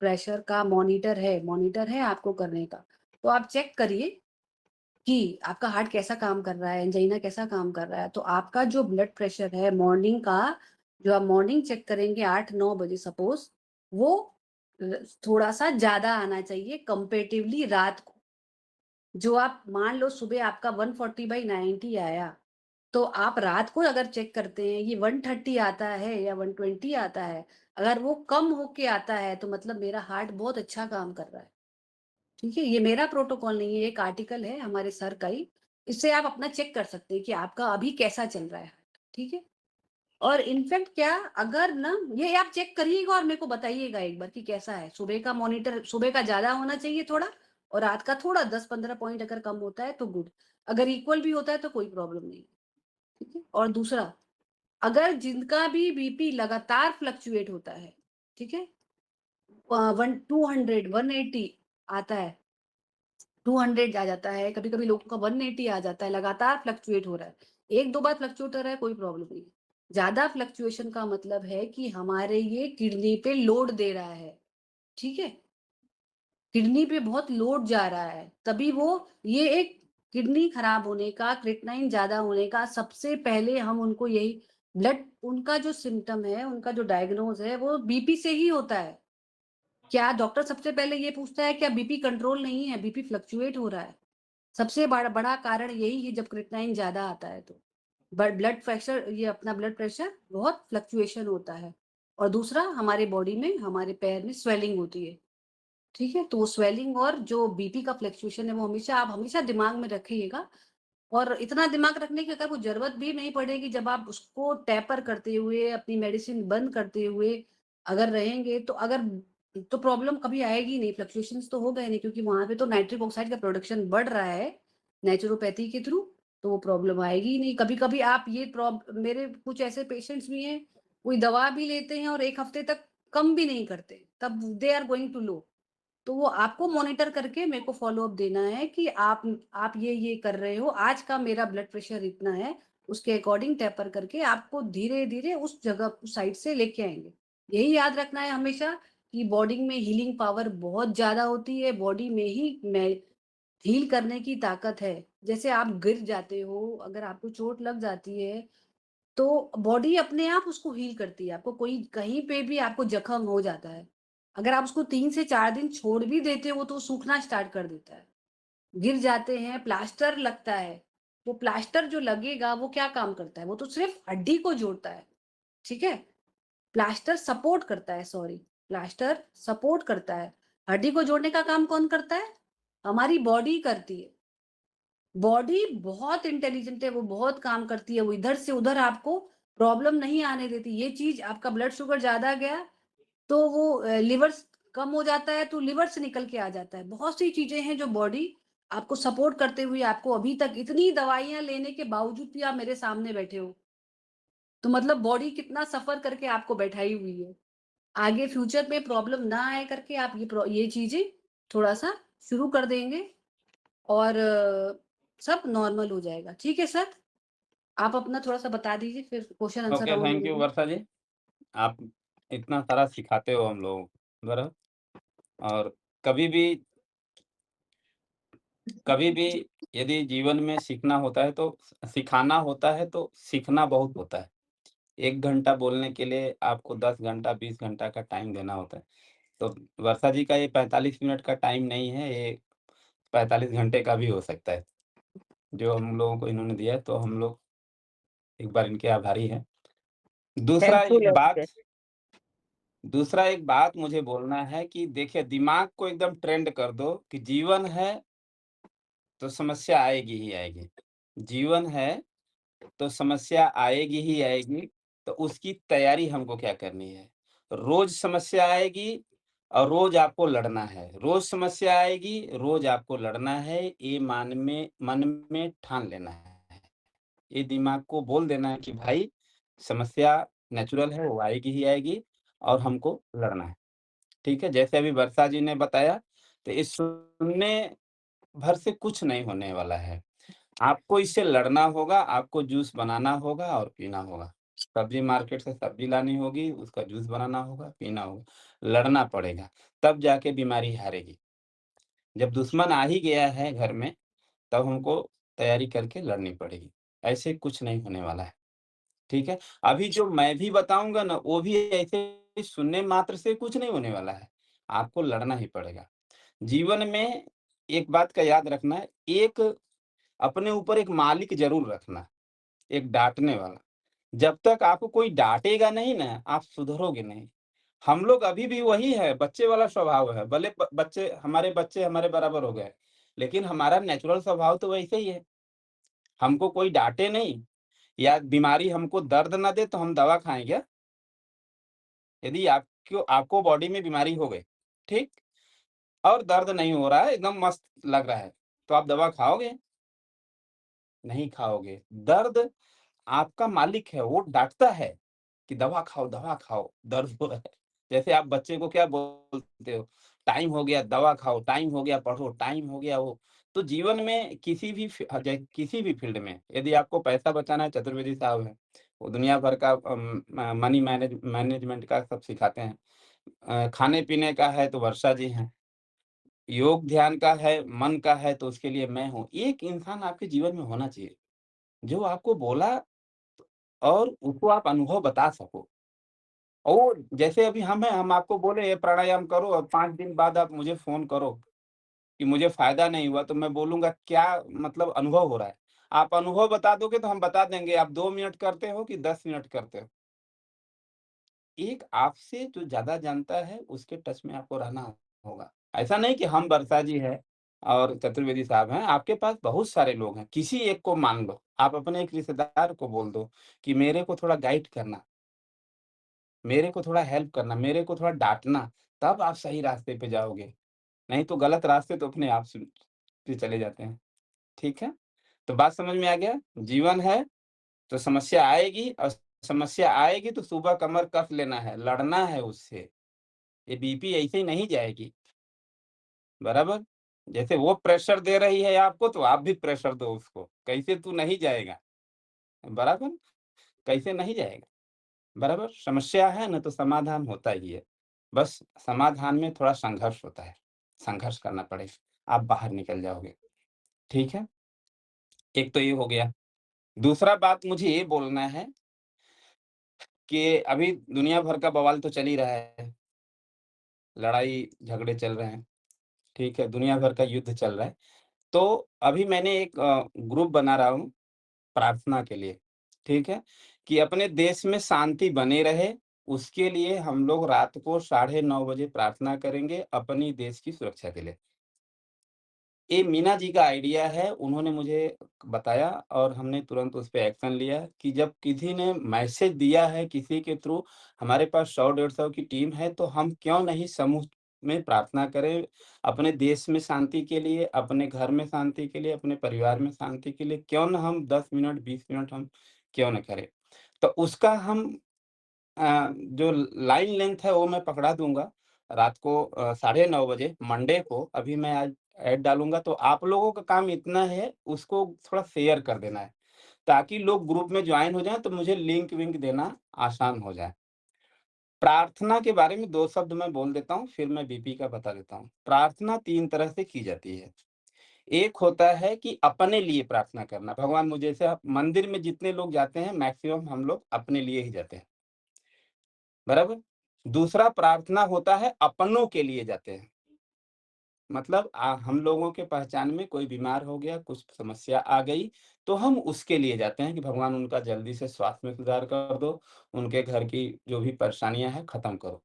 [SPEAKER 2] प्रेशर का मॉनिटर है आपको करने का, तो आप चेक करिए कि आपका हार्ट कैसा काम कर रहा है, एंजाइना कैसा काम कर रहा है। तो आपका जो ब्लड प्रेशर है मॉर्निंग का, जो आप मॉर्निंग चेक करेंगे 8-9 बजे सपोज़, वो थोड़ा-सा ज़्यादा आना चाहिए कंपैरेटिवली रात को। जो आप मान लो सुबह आपका 140/90 आया, तो आप रात को अगर चेक करते हैं ये 130 आता है या 120 आता है, अगर वो कम होके आता है तो मतलब मेरा हार्ट बहुत अच्छा काम कर रहा है। ठीक है? ये मेरा प्रोटोकॉल नहीं है, एक आर्टिकल है हमारे सर का ही। इससे आप अपना चेक कर सकते हैं कि आपका अभी कैसा चल रहा है हार्ट, ठीक है? और इनफैक्ट क्या, अगर ना ये आप चेक करिएगा और मेरे को बताइएगा एक बार कि कैसा है। सुबह का मॉनिटर सुबह का ज़्यादा होना चाहिए थोड़ा, और रात का थोड़ा 10-15 पॉइंट अगर कम होता है तो गुड। अगर इक्वल भी होता है तो कोई प्रॉब्लम नहीं है, ठीक है? और दूसरा, अगर जिनका भी बीपी लगातार फ्लक्चुएट होता है, ठीक है? 200, 180 आता है, 200 आ जाता है, कभी-कभी लोगों का 180 आ जाता है, लगातार फ्लक्चुएट हो रहा है। 1-2 बार फ्लक्चुएट हो रहा है, कोई प्रॉब्लम नहीं है। ज़्यादा फ्लक्चुएशन का मतलब है कि हमारे ये किडनी पे लोड दे रहा है, ठीक है? किडनी पे बहुत लोड जा रहा है, तभी वो ये एक किडनी खराब होने का, क्रिएटिनिन ज़्यादा होने का सबसे पहले हम उनको यही ब्लड उनका जो सिम्पटम है, उनका जो डायग्नोज़ है, वो बीपी से ही होता है। क्या डॉक्टर सबसे पहले ये पूछता है क्या बीपी कंट्रोल नहीं है, बीपी फ्लक्चुएट हो रहा है? सबसे बड़ा बड़ा कारण यही है जब क्रिएटिनिन ज़्यादा आता है तो। ब्लड प्रेशर ये अपना ब्लड प्रेशर बहुत फ्लक्चुएशन होता है। और दूसरा हमारे बॉडी में, हमारे पैर में स्वेलिंग होती है, ठीक है? तो वो स्वेलिंग और जो बीपी का फ्लक्चुएशन है वो हमेशा आप हमेशा दिमाग में रखिएगा। और इतना दिमाग रखने की अगर वो ज़रूरत भी नहीं पड़ेगी, जब आप उसको टैपर करते हुए, अपनी मेडिसिन बंद करते हुए अगर रहेंगे, तो तो प्रॉब्लम कभी आएगी नहीं, फ्लक्चुएशंस तो होगा ही नहीं, क्योंकि वहाँ पे तो नाइट्रिक ऑक्साइड का प्रोडक्शन बढ़ रहा है, नेचुरोपैथी के थ्रू, तो वो प्रॉब्लम आएगी ही नहीं। कभी-कभी आप ये मेरे कुछ ऐसे पेशेंट्स भी हैं, कोई दवा भी लेते हैं और 1 हफ्ते तक कम भी नहीं करते, तब they are going to low. तो वो आपको मॉनिटर करके मेरे को फ़ॉलो-अप देना है कि आप ये कर रहे हो, आज का मेरा ब्लड प्रेशर इतना है, उसके अकॉर्डिंग टेपर करके आपको धीरे-धीरे उस जगह उस साइड से लेके आएँगे। यही याद रखना है हमेशा कि बॉडी में हीलिंग पावर बहुत ज़्यादा होती है, बॉडी में ही में हील करने की ताकत है। जैसे आप गिर जाते हो, अगर आपको चोट लग जाती है, तो बॉडी अपने आप उसको हील करती है। आपको कोई कहीं पे भी आपको जख्म हो जाता है, अगर आप उसको 3 से 4 दिन छोड़ भी देते हो, तो वो सूखना स्टार्ट कर देता है। गिर जाते हैं, प्लास्टर लगता है, तो प्लास्टर जो लगेगा वो क्या काम करता है? वो तो सिर्फ़ हड्डी को जोड़ता है, ठीक है? प्लास्टर सपोर्ट करता है, सॉरी, प्लास्टर सपोर्ट करता है। हड्डी को जोड़ने का काम कौन करता है? हमारी बॉडी करती है। बॉडी बहुत इंटेलिजेंट है, वो बहुत काम करती है, वो इधर से उधर आपको प्रॉब्लम नहीं आने देती। ये चीज़ आपका ब्लड शुगर ज़्यादा गया, तो वो लिवर कम हो जाता है, तो लिवर से निकल के आ जाता है। बहुत सी चीज़ें हैं जो बॉडी आपको सपोर्ट करते हुए आपको अभी तक इतनी दवाइयाँ लेने के बावजूद भी आप मेरे सामने बैठे हो। तो मतलब बॉडी कितना सफ़र करके आपको बैठाई हुई है। आगे फ्यूचर में प्रॉब्लम ना आए करके आप ये चीज़ें थोड़ा-सा शुरू कर देंगे, और सब नॉर्मल हो जाएगा। ठीक है सर? आप अपना थोड़ा-सा बता दीजिए, फिर question answer
[SPEAKER 1] okay,
[SPEAKER 2] round
[SPEAKER 1] thank you
[SPEAKER 2] लेंगे।
[SPEAKER 1] वर्षा जी। आप इतना सारा सिखाते हो हम लोगों को, ज़रा। और कभी भी कभी भी यदि जीवन में सीखना होता है तो सिखाना होता है तो सीखना बहुत होता है। 1 घंटा बोलने के लिए आपको 10 घंटा, 20 घंटा का टाइम देना होता है। तो वर्षा जी का ये 45 मिनट का टाइम नहीं है, ये 45 घंटे का भी हो सकता है, जो हम लोगों को इन्होंने दिया है। तो हम लोग एक बार इनके आभारी हैं। दूसरा
[SPEAKER 3] थैंकफुल
[SPEAKER 1] एक
[SPEAKER 3] है
[SPEAKER 1] बात
[SPEAKER 3] उनके।
[SPEAKER 1] दूसरा एक बात मुझे बोलना है कि देखिए दिमाग को एकदम ट्रेंड कर दो कि जीवन है तो समस्या आएगी ही आएगी। जीवन है तो समस्या आएगी ही आएगी, तो उसकी तैयारी हमको क्या करनी है? रोज़ समस्या आएगी और रोज़ आपको लड़ना है। रोज़ समस्या आएगी, रोज़ आपको लड़ना है, ये मन में ठान लेना है। ये दिमाग को बोल देना है कि भाई समस्या नेचुरल है, वो आएगी ही आएगी और हमको लड़ना है। ठीक है? जैसे अभी वर्षा जी ने बताया, तो इस सुनने भर से कुछ नहीं होने वाला है। आपको इससे लड़ना होगा, आपको जूस बनाना होगा और पीना होगा। सब्ज़ी मार्केट से सब्ज़ी लानी होगी, उसका जूस बनाना होगा, पीना होगा, लड़ना पड़ेगा, तब जाके बीमारी हारेगी। जब दुश्मन आ ही गया है घर में, तब हमको तैयारी करके लड़नी पड़ेगी। ऐसे कुछ नहीं होने वाला है, ठीक है? अभी जो मैं भी बताऊँगा ना, वो भी ऐसे ही सुनने मात्र से कुछ नहीं होने वाला है, आपको लड़ना ही पड़ेगा। जीवन में एक बात का याद रखना, एक अपने ऊपर एक मालिक ज़रूर रखना, एक डाँटने वाला। जब तक आपको कोई डाँटेगा नहीं ना, आप सुधरोगे नहीं। हम लोग अभी भी वही है, बच्चे वाला स्वभाव है, भले बच्चे हमारे बराबर हो गए, लेकिन हमारा नेचुरल स्वभाव तो वैसे ही है। हमको कोई डाँटे नहीं या बीमारी हमको दर्द ना दे तो हम दवा खाएँ क्या? यदि आपको बॉडी में बीमारी हो गई, ठीक? और दर्द नहीं हो रहा है, एकदम मस्त लग रहा है, तो आप दवा खाओगे? नहीं खाओगे। दर्द आपका मालिक है, वो डाँटता है कि दवा खाओ, दर्द हो रहा है। जैसे आप बच्चे को क्या बोलते हो, टाइम हो गया दवा खाओ, टाइम हो गया पढ़ो, टाइम हो गया वो। तो जीवन में किसी भी फ़ील्ड में यदि आपको पैसा बचाना है, चतुर्वेदी साहब हैं, वो दुनिया भर का मनी मैनेजमेंट का सब सिखाते हैं। खाने-पीने का है तो वर्षा जी हैं, योग ध्यान का है, मन का है तो उसके लिए मैं हूँ। एक इंसान आपके जीवन में होना चाहिए, जो आपको बोला और उसको आप अनुभव बता सको। और जैसे अभी हम हैं, हम आपको बोले ये प्राणायाम करो और 5 दिन बाद आप मुझे फ़ोन करो कि मुझे फ़ायदा नहीं हुआ, तो मैं बोलूँगा क्या मतलब अनुभव हो रहा है? आप अनुभव बता दोगे तो हम बता देंगे आप 2 मिनट करते हो कि 10 मिनट करते हो। एक आपसे जो ज़्यादा जानता है उसके टच में आपको रहना होगा। ऐसा नहीं कि हम वर्षा जी हैं और चतुर्वेदी साहब हैं, आपके पास बहुत सारे लोग हैं, किसी एक को मान लो। आप अपने एक रिश्तेदार को बोल दो कि मेरे को थोड़ा गाइड करना। मेरे को थोड़ा हेल्प करना, मेरे को थोड़ा डाँटना, तब आप सही रास्ते पे जाओगे। नहीं तो गलत रास्ते तो अपने आप से चले जाते हैं। ठीक है? तो बात समझ में आ गया? जीवन है तो समस्या आएगी और समस्या आएगी तो सुबह कमर कस लेना है, लड़ना है उससे। ये बीपी ऐसे ही नहीं जाएगी, बराबर? जैसे वो प्रेशर दे रही है आपको तो आप भी प्रेशर दो उसको। कैसे तू नहीं जाएगा, बराबर? कैसे नहीं जाएगा? बराबर? समस्या है ना तो समाधान होता ही है। बस समाधान में थोड़ा संघर्ष होता है, संघर्ष करना पड़ेगा, आप बाहर निकल जाओगे, ठीक है? एक तो ये हो गया। दूसरा बात मुझे ये बोलना है कि अभी दुनिया भर का बवाल तो चल ही रहा है, लड़ाई झगड़े चल रहे हैं, ठीक है? दुनिया भर का युद्ध चल रहा है। तो अभी मैंने एक ग्रुप बना रहा हूँ प्रार्थना के लिए, ठीक है? कि अपने देश में शांति बनी रहे, उसके लिए हम लोग रात को साढ़े 9 बजे प्रार्थना करेंगे अपनी देश की सुरक्षा के लिए। ये मीना जी का आइडिया है, उन्होंने मुझे बताया और हमने तुरंत उस पे एक्शन लिया कि जब किसी ने मैसेज दिया है किसी के थ्रू, हमारे पास 100 डेढ़ 100 की टीम है, तो हम क्यों नहीं समूह में प्रार्थना करें, अपने देश में शांति के लिए, अपने घर में शांति के लिए, अपने परिवार में शांति के लिए, क्यों ना हम 10 मिनट, 20 मिनट हम क्यों ना करें? तो उसका हम जो लाइन लेंथ है वो मैं पकड़ा दूँगा रात को साढ़े 9 बजे मंडे को अभी मैं आज ऐड डालूँगा तो आप लोगों का काम इतना है उसको थोड़ा शेयर कर देना है, ताकि लोग ग्रुप में जॉइन हो जाएँ तो मुझे लिंक विंक देना आसान हो जाए। प्रार्थना के बारे में 2 शब्द मैं बोल देता हूँ, फिर मैं बीपी का बता देता हूँ। प्रार्थना 3 तरह से की जाती है। एक होता है कि अपने लिए प्रार्थना करना, भगवान मुझे जैसे आप मंदिर में जितने लोग जाते हैं मैक्सिमम हम लोग अपने लिए ही जाते हैं। बराबर? दूसरा प्रार्थना होता है अपनों के लिए जाते हैं। मतलब हम लोगों के पहचान में कोई बीमार हो गया, कुछ समस्या आ गई, तो हम उसके लिए जाते हैं कि भगवान उनका जल्दी से स्वास्थ्य में सुधार कर दो, उनके घर की जो भी परेशानियाँ हैं खत्म करो।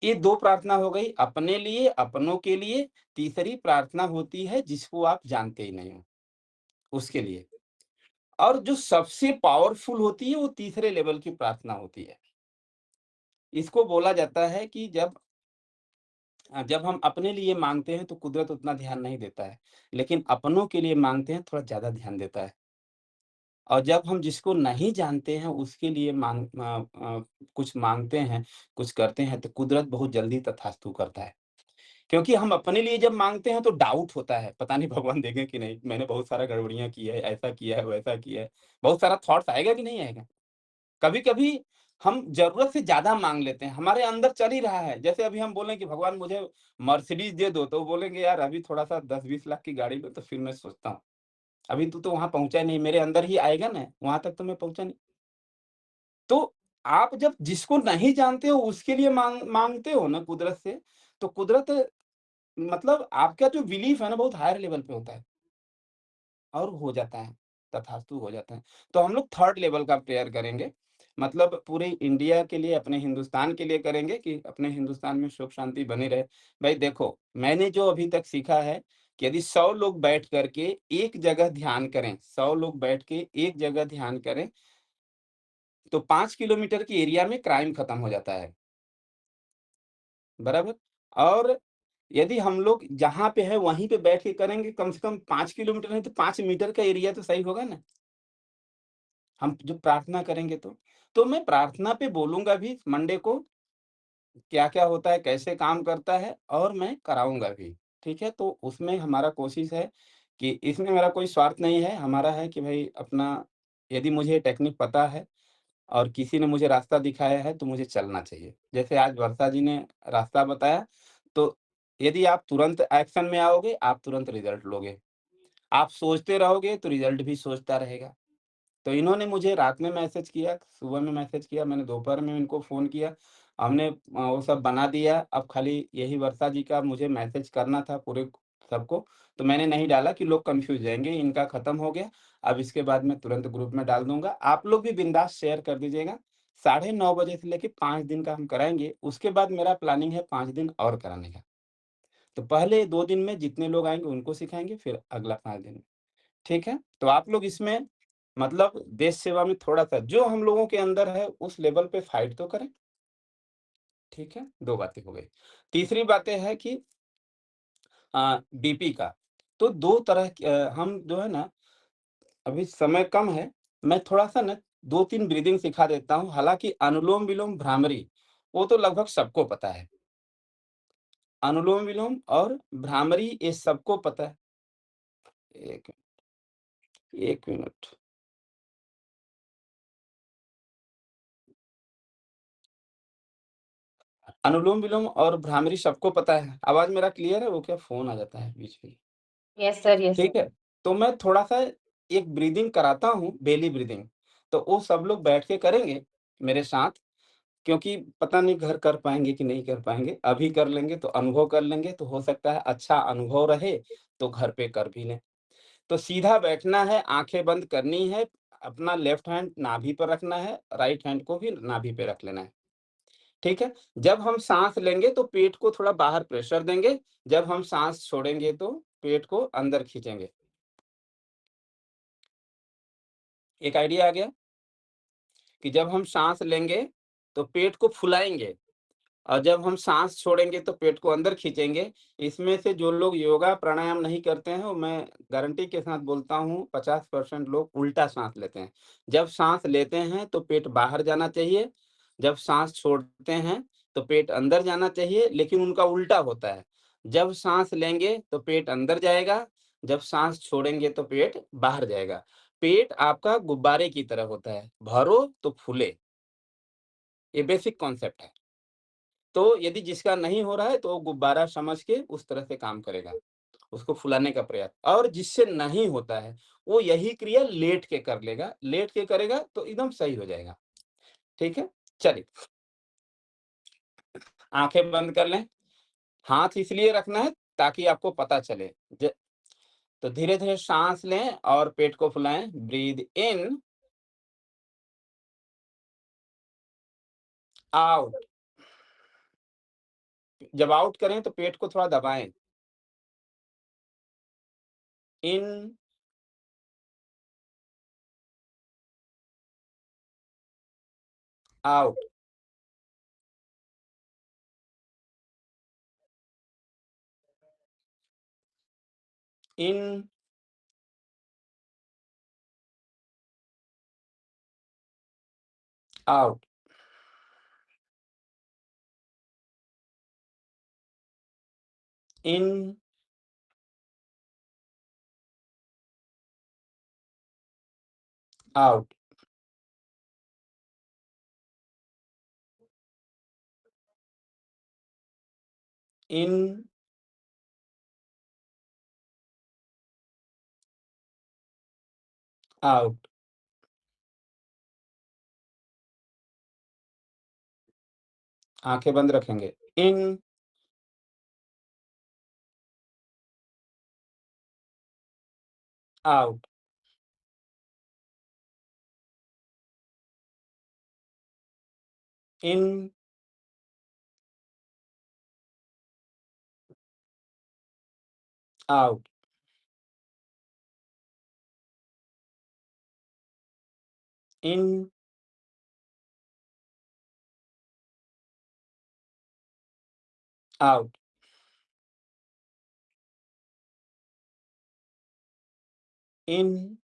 [SPEAKER 1] ये 2 प्रार्थना हो गई अपने लिए, अपनों के लिए, तीसरी प्रार्थना होती है जिसको आप जानते ही नहीं हो, उसके लिए। और जो सबसे पावरफुल होती है वो तीसरे लेवल की प्रार्थना होती है। इसको बोला जाता है कि जब हम अपने लिए माँगते हैं तो कुदरत उतना ध्यान नहीं देता है, लेकिन अपनों के लिए माँगते हैं थोड़ा ज़्यादा ध्यान देता है। और जब हम जिसको नहीं जानते हैं उसके लिए कुछ माँगते हैं, कुछ करते हैं तो कुदरत बहुत जल्दी तथास्तु करता है। क्योंकि हम अपने लिए जब माँगते हैं तो डाउट होता है, पता नहीं भगवान देंगे कि नहीं? मैंने बहुत सारा गड़बड़ियाँ की है, ऐसा किया है, वैसा किया है। बहुत सारा थॉट्स आएगा कि नहीं आएगा? कभी-कभी हम ज़रूरत से ज़्यादा माँग लेते हैं, हमारे अंदर चल ही रहा है। जैसे अभी हम बोलें कि भगवान मुझे मर्सिडीज़ दे दो, तो वो बोलेंगे यार अभी थोड़ा-सा 10-20 लाख की गाड़ी लो तो फिर मैं सोचता हूँ। अभी तू तो वहाँ पहुँचा ही नहीं, मेरे अंदर ही आएगा ना, वहाँ तक तो मैं पहुँचा नहीं। तो आप जब जिसको नहीं जानते हो उसके लिए माँगते हो ना कुदरत से, तो कुदरत मतलब आपका जो बिलीफ है ना बहुत हायर लेवल पे होता है और हो जाता है, तथास्तु हो जाता है। तो हम लोग थर्ड लेवल का प्रेयर करेंगे, मतलब पूरे इंडिया के लिए, अपने हिंदुस्तान के लिए करेंगे कि अपने हिंदुस्तान में सुख शांति बनी रहे। भाई देखो, मैंने जो अभी तक सीखा है कि यदि 100 लोग बैठ कर के एक जगह ध्यान करें, 100 लोग बैठ के एक जगह ध्यान करें, तो 5 किलोमीटर के एरिया में क्राइम खत्म हो जाता है, बराबर? और यदि हम लोग जहाँ पे हैं वहीं पे बैठ के करेंगे कम से कम 5 किलोमीटर नहीं तो 5 मीटर का एरिया तो सही होगा ना? हम जो प्रार्थना करेंगे तो। तो मैं प्रार्थना पे बोलूँगा भी मंडे को, क्या-क्या होता है, कैसे काम करता है और मैं कराऊँगा भी, ठीक है? तो उसमें हमारा कोशिश है कि इसमें मेरा कोई स्वार्थ नहीं है, हमारा है कि भई अपना यदि मुझे टेक्निक पता है और किसी ने मुझे रास्ता दिखाया है तो मुझे चलना चाहिए। जैसे आज वर्षा जी ने रास्ता बताया, तो यदि आप तुरंत एक्शन में आओगे, आप तुरंत रिज़ल्ट लोगे। आप सोचते रहोगे तो रिज़ल्ट भी सोचता रहेगा। तो इन्होंने मुझे रात में मैसेज किया, सुबह में मैसेज किया, मैंने दोपहर में इनको फ़ोन किया। हमने वो सब बना दिया, अब खाली यही वर्षा जी का मुझे मैसेज करना था पूरे सबको, तो मैंने नहीं डाला कि लोग कन्फ्यूज़ जाएँगे, इनका खत्म हो गया। अब इसके बाद मैं तुरंत ग्रुप में डाल दूँगा। आप लोग भी बिंदास शेयर कर दीजिएगा। साढ़े 9 बजे से लेके 5 दिन का हम कराएँगे, उसके बाद मेरा प्लानिंग है 5 दिन और कराने का। तो पहले 2 दिन में जितने लोग आएँगे उनको सिखाएँगे, फिर अगला 5 दिन में। ठीक है? तो आप लोग इसमें मतलब देश सेवा में थोड़ा-सा जो हम लोगों के अंदर है उस लेवल पे फाइट तो करें, ठीक है? 2 बातें हो गई। तीसरी बातें है कि बीपी का, तो 2 तरह हम जो है ना अभी समय कम है, मैं थोड़ा-सा ना 2-3 ब्रीथिंग सिखा देता हूँ, हालाँकि अनुलोम-विलोम, भ्रामरी वो तो लगभग सबको पता है। अनुलोम-विलोम और भ्रामरी ये सबको पता है। 1 1 मिनट। अनुलोम-विलोम और भ्रामरी सबको पता है। आवाज़ मेरा क्लियर है? वो क्या फ़ोन आ जाता है बीच में।
[SPEAKER 3] Yes sir, yes sir.
[SPEAKER 1] ठीक है? तो मैं थोड़ा-सा एक ब्रीथिंग कराता हूँ, बेली ब्रीथिंग। तो वो सब लोग बैठ के करेंगे मेरे साथ, क्योंकि पता नहीं घर कर पाएँगे कि नहीं कर पाएँगे। अभी कर लेंगे तो अनुभव कर लेंगे, तो हो सकता है अच्छा अनुभव रहे, तो घर पे कर भी लें। तो सीधा बैठना है, आँखें बंद करनी है, अपना लेफ्ट हैंड नाभि पर रखना है, राइट हैंड को भी नाभि पे रख लेना है। ठीक है? जब हम साँस लेंगे तो पेट को थोड़ा बाहर प्रेशर देंगे, जब हम साँस छोड़ेंगे तो पेट को अंदर खींचेंगे। एक आइडिया आ गया? कि जब हम साँस लेंगे तो पेट को फुलाएँगे और जब हम साँस छोड़ेंगे तो पेट को अंदर खींचेंगे। इसमें से जो लोग योगा प्राणायाम नहीं करते हैं, वो मैं गारंटी के साथ बोलता हूँ 50% लोग उल्टा साँस लेते हैं। जब साँस लेते हैं तो पेट बाहर जाना चाहिए, जब साँस छोड़ते हैं तो पेट अंदर जाना चाहिए, लेकिन उनका उल्टा होता है। जब साँस लेंगे तो पेट अंदर जाएगा, जब साँस छोड़ेंगे तो पेट बाहर जाएगा। पेट आपका गुब्बारे की तरह होता है, भरो तो फूले, ये बेसिक कॉन्सेप्ट है। तो यदि जिसका नहीं हो रहा है तो वो गुब्बारा समझ के उस तरह से काम करेगा, उसको फुलाने का प्रयास। और जिससे नहीं होता है, वो यही क्रिया लेट के कर लेगा, लेट के करेगा तो एकदम सही हो जाएगा। ठीक है? चलिए, आँखें बंद कर लें। हाथ इसलिए रखना है ताकि आपको पता चले। ज तो धीरे-धीरे साँस लें और पेट को फुलाएँ। ब्रीथ इन, आउट। जब आउट करें तो पेट को थोड़ा दबाएँ। इन, आउट, इन, आउट, इन, आउट, इन, आउट, आँखें बंद रखेंगे। इन, आउट, इन, आउट, इन, आउट, इन,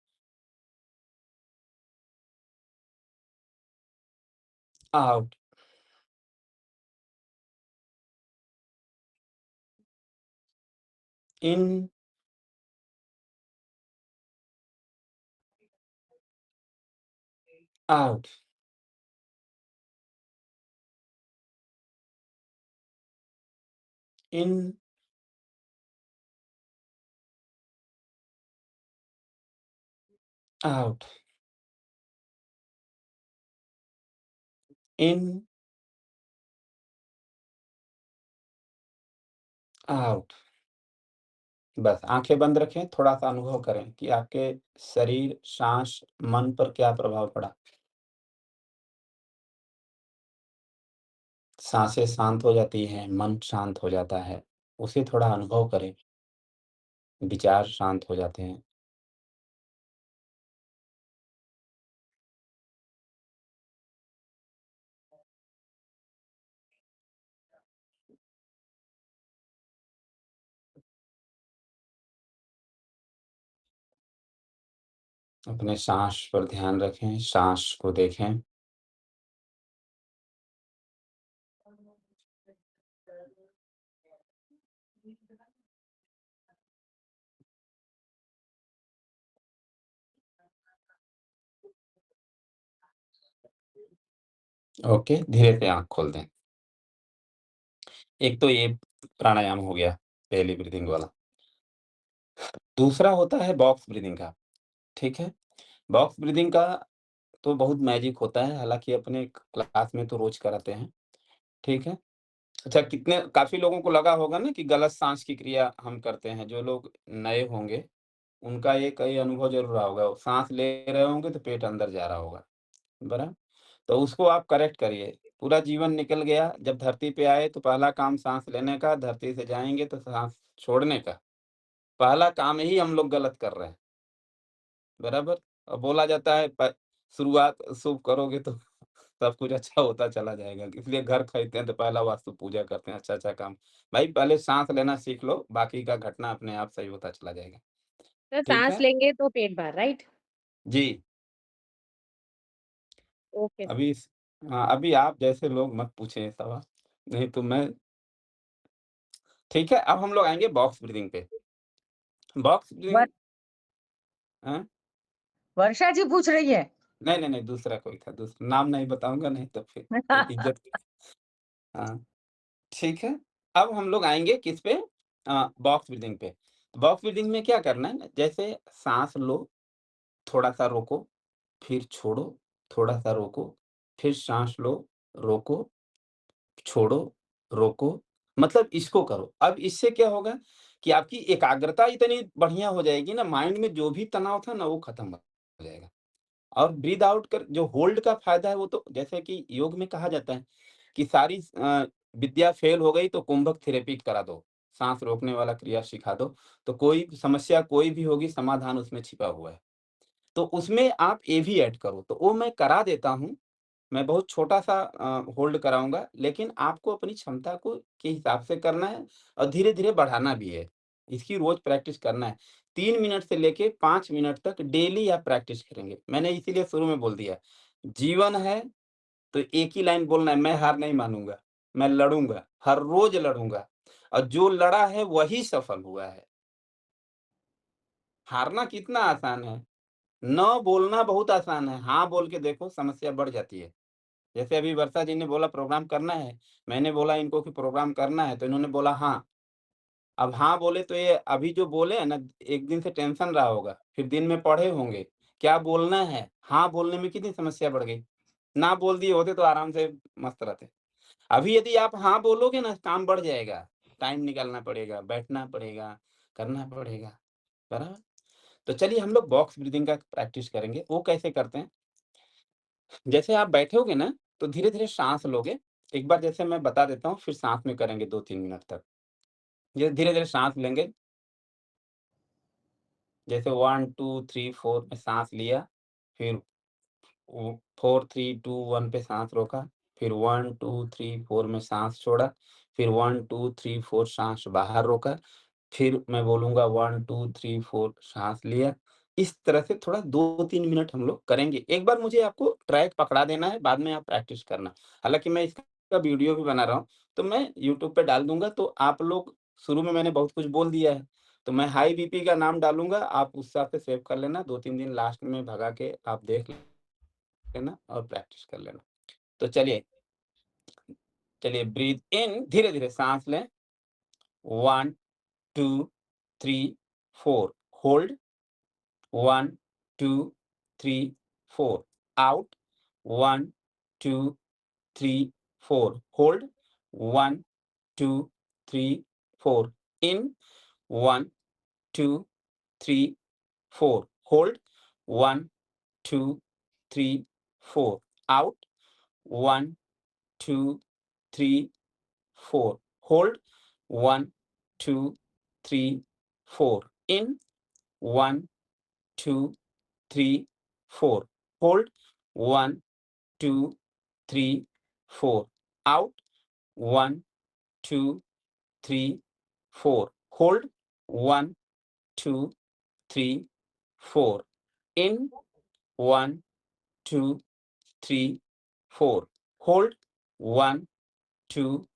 [SPEAKER 1] आउट, इन, आउट, इन, आउट, इन, आउट। बस आँखें बंद रखें, थोड़ा-सा अनुभव करें कि आपके शरीर, साँस, मन पर क्या प्रभाव पड़ा। साँसें शांत हो जाती हैं, मन शांत हो जाता है। उसे थोड़ा अनुभव करें, विचार शांत हो जाते हैं। अपने साँस पर ध्यान रखें, साँस को देखें। ओके, धीरे से आँख खोल दें। एक तो ये प्राणायाम हो गया, पहली ब्रीथिंग वाला। दूसरा होता है बॉक्स ब्रीथिंग का, ठीक है? बॉक्स ब्रीथिंग का तो बहुत मैजिक होता है, हालाँकि अपने क्लास में तो रोज़ कराते हैं, ठीक है? अच्छा, कितने काफ़ी लोगों को लगा होगा ना कि गलत साँस की क्रिया हम करते हैं, जो लोग नए होंगे, उनका ये कई अनुभव ज़रूर रहा होगा। साँस ले रहे होंगे तो पेट अंदर जा रहा होगा, बराबर? तो उसको आप करेक्ट करिए। पूरा जीवन निकल गया, जब धरती पे आए तो पहला काम साँस लेने का, धरती से जाएँगे तो साँस छोड़ने का। पहला काम ही हम लोग गलत कर रहे हैं, बराबर? और बोला जाता है शुरुआत शुभ करोगे तो सब कुछ अच्छा होता चला जाएगा। इसलिए घर खरीदते हैं तो पहला वास्तु पूजा करते हैं, अच्छा-अच्छा काम। भाई पहले साँस लेना सीख लो, बाकी का घटना अपने आप सही होता चला जाएगा।
[SPEAKER 6] तो
[SPEAKER 1] ठीक
[SPEAKER 6] सांस
[SPEAKER 1] है?
[SPEAKER 6] लेंगे तो पेट भर, राइट?
[SPEAKER 1] जी,
[SPEAKER 6] ओके सर।
[SPEAKER 1] अभी स हाँ, अभी आप जैसे लोग मत पूछें ये सवाल, नहीं तो मैं ठीक है, अब हम लोग आएँगे बॉक्स ब्रीथिंग पे। बॉक्स ब्रीथिंग
[SPEAKER 3] वर,
[SPEAKER 1] हाँ?
[SPEAKER 3] वर्षा जी पूछ रही है।
[SPEAKER 1] नहीं, नहीं, नहीं, दूसरा कोई था, नाम नहीं बताऊँगा, नहीं तो फिर इज़्ज़त हाँ, ठीक है। अब हम लोग आएँगे किस पे बॉक्स ब्रीथिंग पे। बॉक्स ब्रीथिंग में क्या करना है, जैसे साँस लो, थोड़ा-सा रोको, फिर छोड़ो, थोड़ा-सा रोको, फिर साँस लो, रोको, छोड़ो, रोको, मतलब इसको करो। अब इससे क्या होगा कि आपकी एकाग्रता इतनी बढ़िया हो जाएगी ना, माइंड में जो भी तनाव था ना, वो खत्म हो जाएगा। और ब्रीथ आउट कर जो होल्ड का फ़ायदा है, वो तो जैसे कि योग में कहा जाता है कि सारी विद्या फ़ेल हो गई तो कुंभक थेरेपी करा दो, साँस रोकने वाला क्रिया सिखा दो, तो कोई समस्या कोई भी होगी, समाधान उसमें छिपा हुआ है। तो उसमें आप ये भी ऐड करो, तो वो मैं करा देता हूँ। मैं बहुत छोटा-सा होल्ड कराऊँगा, लेकिन आपको अपनी क्षमता को के हिसाब से करना है और धीरे-धीरे बढ़ाना भी है। इसकी रोज़ प्रैक्टिस करना है। 3 मिनट से लेके 5 मिनट तक डेली आप प्रैक्टिस करेंगे। मैंने इसीलिए शुरू में बोल दिया, जीवन है तो एक ही लाइन बोलना है, मैं हार नहीं मानूँगा, मैं लड़ूँगा, हर रोज़ लड़ूँगा और जो लड़ा है वही सफल हुआ है। हारना कितना आसान है, न बोलना बहुत आसान है, हाँ बोल के देखो समस्या बढ़ जाती है। जैसे अभी वर्षा जी ने बोला प्रोग्राम करना है, मैंने बोला इनको कि प्रोग्राम करना है, तो इन्होंने बोला हाँ। अब हाँ बोले तो ये अभी जो बोले हैं ना, एक दिन से टेंशन रहा होगा, फिर दिन में पढ़े होंगे, क्या बोलना है? हाँ बोलने में कितनी समस्या बढ़ गई। ना बोल दिए होते तो आराम से मस्त रहते। अभी यदि आप हाँ बोलोगे ना, काम बढ़ जाएगा, टाइम निकालना पड़ेगा, बैठना पड़ेगा, करना पड़ेगा, बराबर? तो चलिए हम लोग बॉक्स ब्रीथिंग का प्रैक्टिस करेंगे, वो कैसे करते हैं? जैसे आप बैठोगे ना, तो धीरे-धीरे साँस लोगे। एक बार जैसे मैं बता देता हूँ, फिर साथ में करेंगे 2-3 मिनट तक। ये धीरे-धीरे साँस लेंगे, जैसे 1, 2, 3, 4 में साँस लिया, फिर वो 4, 3, 2, 1 पे साँस रोका, फिर 1, 2, 3, 4 में साँस छोड़ा, फिर 1, 2, 3, 4 साँस बाहर रोका, फिर मैं बोलूँगा 1, 2, 3, 4 साँस लिया। इस तरह से थोड़ा 2-3 मिनट हम लोग करेंगे। एक बार मुझे आपको ट्रैक पकड़ा देना है, बाद में आप प्रैक्टिस करना। हालाँकि मैं इसका वीडियो भी बना रहा हूँ, तो मैं यूट्यूब पे डाल दूँगा, तो आप लोग शुरू में मैंने बहुत कुछ बोल दिया है, तो मैं हाई बीपी का नाम डालूँगा, आप उस हिसाब से सेव कर लेना, 2-3 दिन लास्ट में भगा के आप देख लेना और प्रैक्टिस कर लेना। तो चलिए ब्रीथ इन, धीरे-धीरे साँस लें, 1, 2, 3, 4 hold, 1, 2, 3, 4 out, 1, 2, 3, 4 hold, 1, 2, 3, 4 in, 1, 2, 3, 4 hold, 1, 2, 3, 4 out, 1, 2, 3, 4 hold, 1, 2, 3, 4 in, 1, 2, 3, 4 hold, 1, 2, 3, 4 out, 1, 2, 3, 4 hold, 1, 2, 3, 4 in, 1, 2, 3, 4 hold, 1, 2,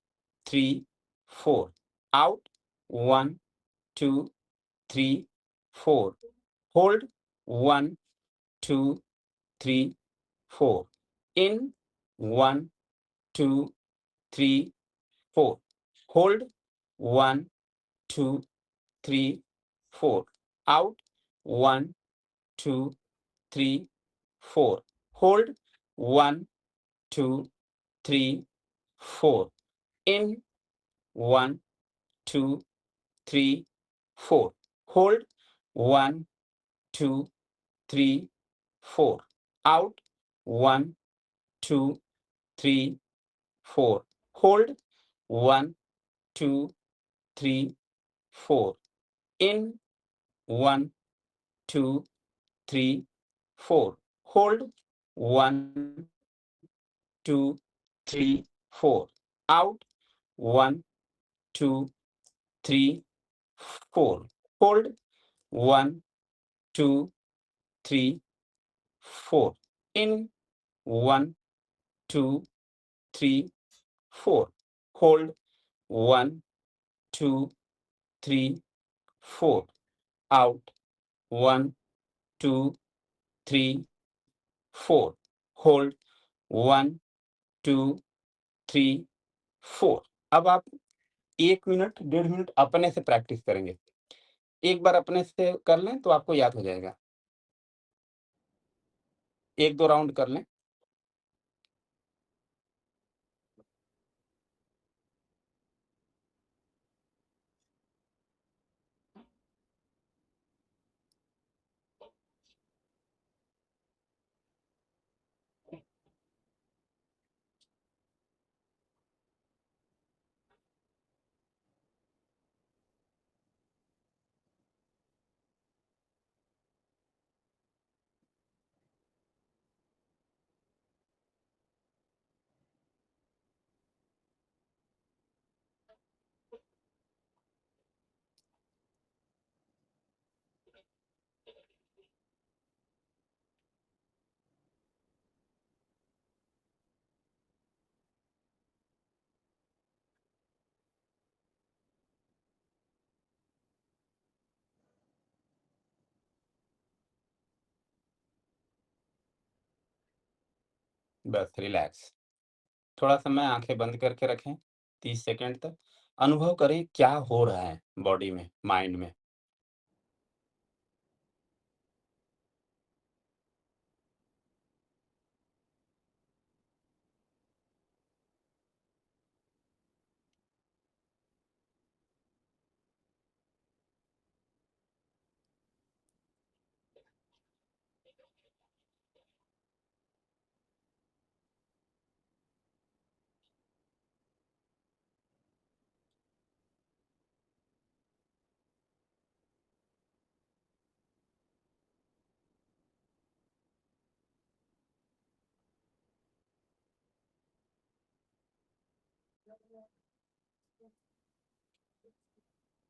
[SPEAKER 1] 3, 4 out, 1, 2, 3, 4 hold, 1, 2, 3, 4 in, 1, 2, 3, 4 hold, 1, 2, 3, 4 out, 1, 2, 3, 4 hold, 1, 2, 3, 4 in, 1, 2, 3, 4 hold, 1, 2, 3, 4 out, 1, 2, 3, 4 hold, 1, 2, 3, 4 in, 1, 2, 3, 4 hold, 1, 2, 3, 4 out, 1, 2, 3, 4 hold, 1, 2, 3, 4 in, 1, 2, 3, 4 hold, 1, 2, 3, 4 out, 1, 2, 3, 4 hold, 1, 2, 3, 4। अब आप 1 minute, 1.5 minute अपने से practice करेंगे। एक बार अपने से कर लें तो आपको याद हो जाएगा। 1-2 राउंड कर लें। बस रिलैक्स। थोड़ा समय आँखें बंद करके रखें 30 सेकंड तक। अनुभव करें क्या हो रहा है बॉडी में, माइंड में।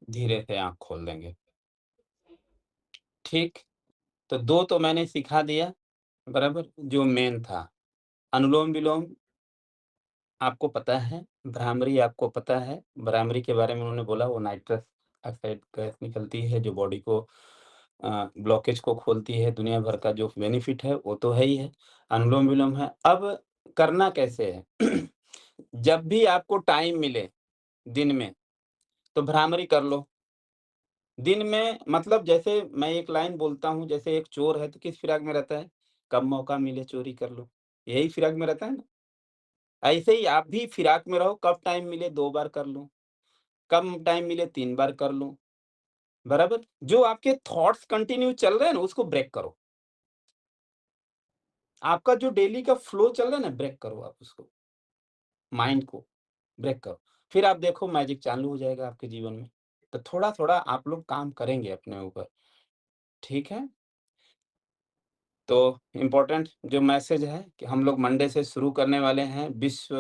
[SPEAKER 1] धीरे से आँख खोल देंगे। ठीक, तो 2 तो मैंने सिखा दिया, बराबर? जो मेन था। अनुलोम-विलोम आपको पता है, भ्रामरी आपको पता है। भ्रामरी के बारे में उन्होंने बोला वो नाइट्रस ऑक्साइड गैस निकलती है जो बॉडी को ब्लॉकेज को खोलती है। दुनिया भर का जो बेनिफिट है वो तो है ही है। अनुलोम-विलोम है। अब करना कैसे है? जब भी आपको टाइम मिले दिन में, तो भ्रामरी कर लो। दिन में मतलब जैसे मैं एक लाइन बोलता हूँ, जैसे एक चोर है तो किस फिराक में रहता है? कब मौका मिले चोरी कर लो। यही फिराक में रहता है ना? ऐसे ही आप भी फिराक में रहो, कब टाइम मिले 2 बार कर लो, कम टाइम मिले 3 बार कर लो, बराबर? जो आपके थॉट्स कंटिन्यू चल रहे हैं ना, उसको ब्रेक करो। आपका जो डेली का फ्लो चल रहा है ना, ब्रेक करो आप उसको, माइंड को ब्रेक करो। फिर आप देखो मैजिक चालू हो जाएगा आपके जीवन में। तो थोड़ा-थोड़ा आप लोग काम करेंगे अपने ऊपर, ठीक है? तो इम्पोर्टेंट जो मैसेज है कि हम लोग मंडे से शुरू करने वाले हैं, विश्व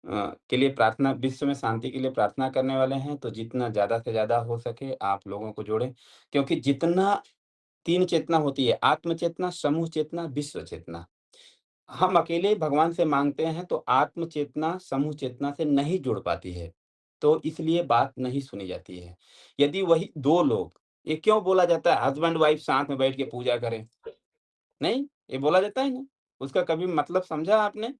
[SPEAKER 1] के लिए प्रार्थना, विश्व में शांति के लिए प्रार्थना करने वाले हैं, तो जितना ज़्यादा से ज़्यादा हो सके आप लोगों को जोड़ें। क्योंकि जितना 3 चेतना होती है, आत्म चेतना, समूह चेतना, विश्व चेतना। हम अकेले भगवान से माँगते हैं तो आत्म चेतना, समूह चेतना से नहीं जुड़ पाती है, तो इसलिए बात नहीं सुनी जाती है। यदि वही 2 लोग, ये क्यों बोला जाता है हस्बैंड वाइफ साथ में बैठ के पूजा करें? नहीं, ये बोला जाता है ना? उसका कभी मतलब समझा आपने?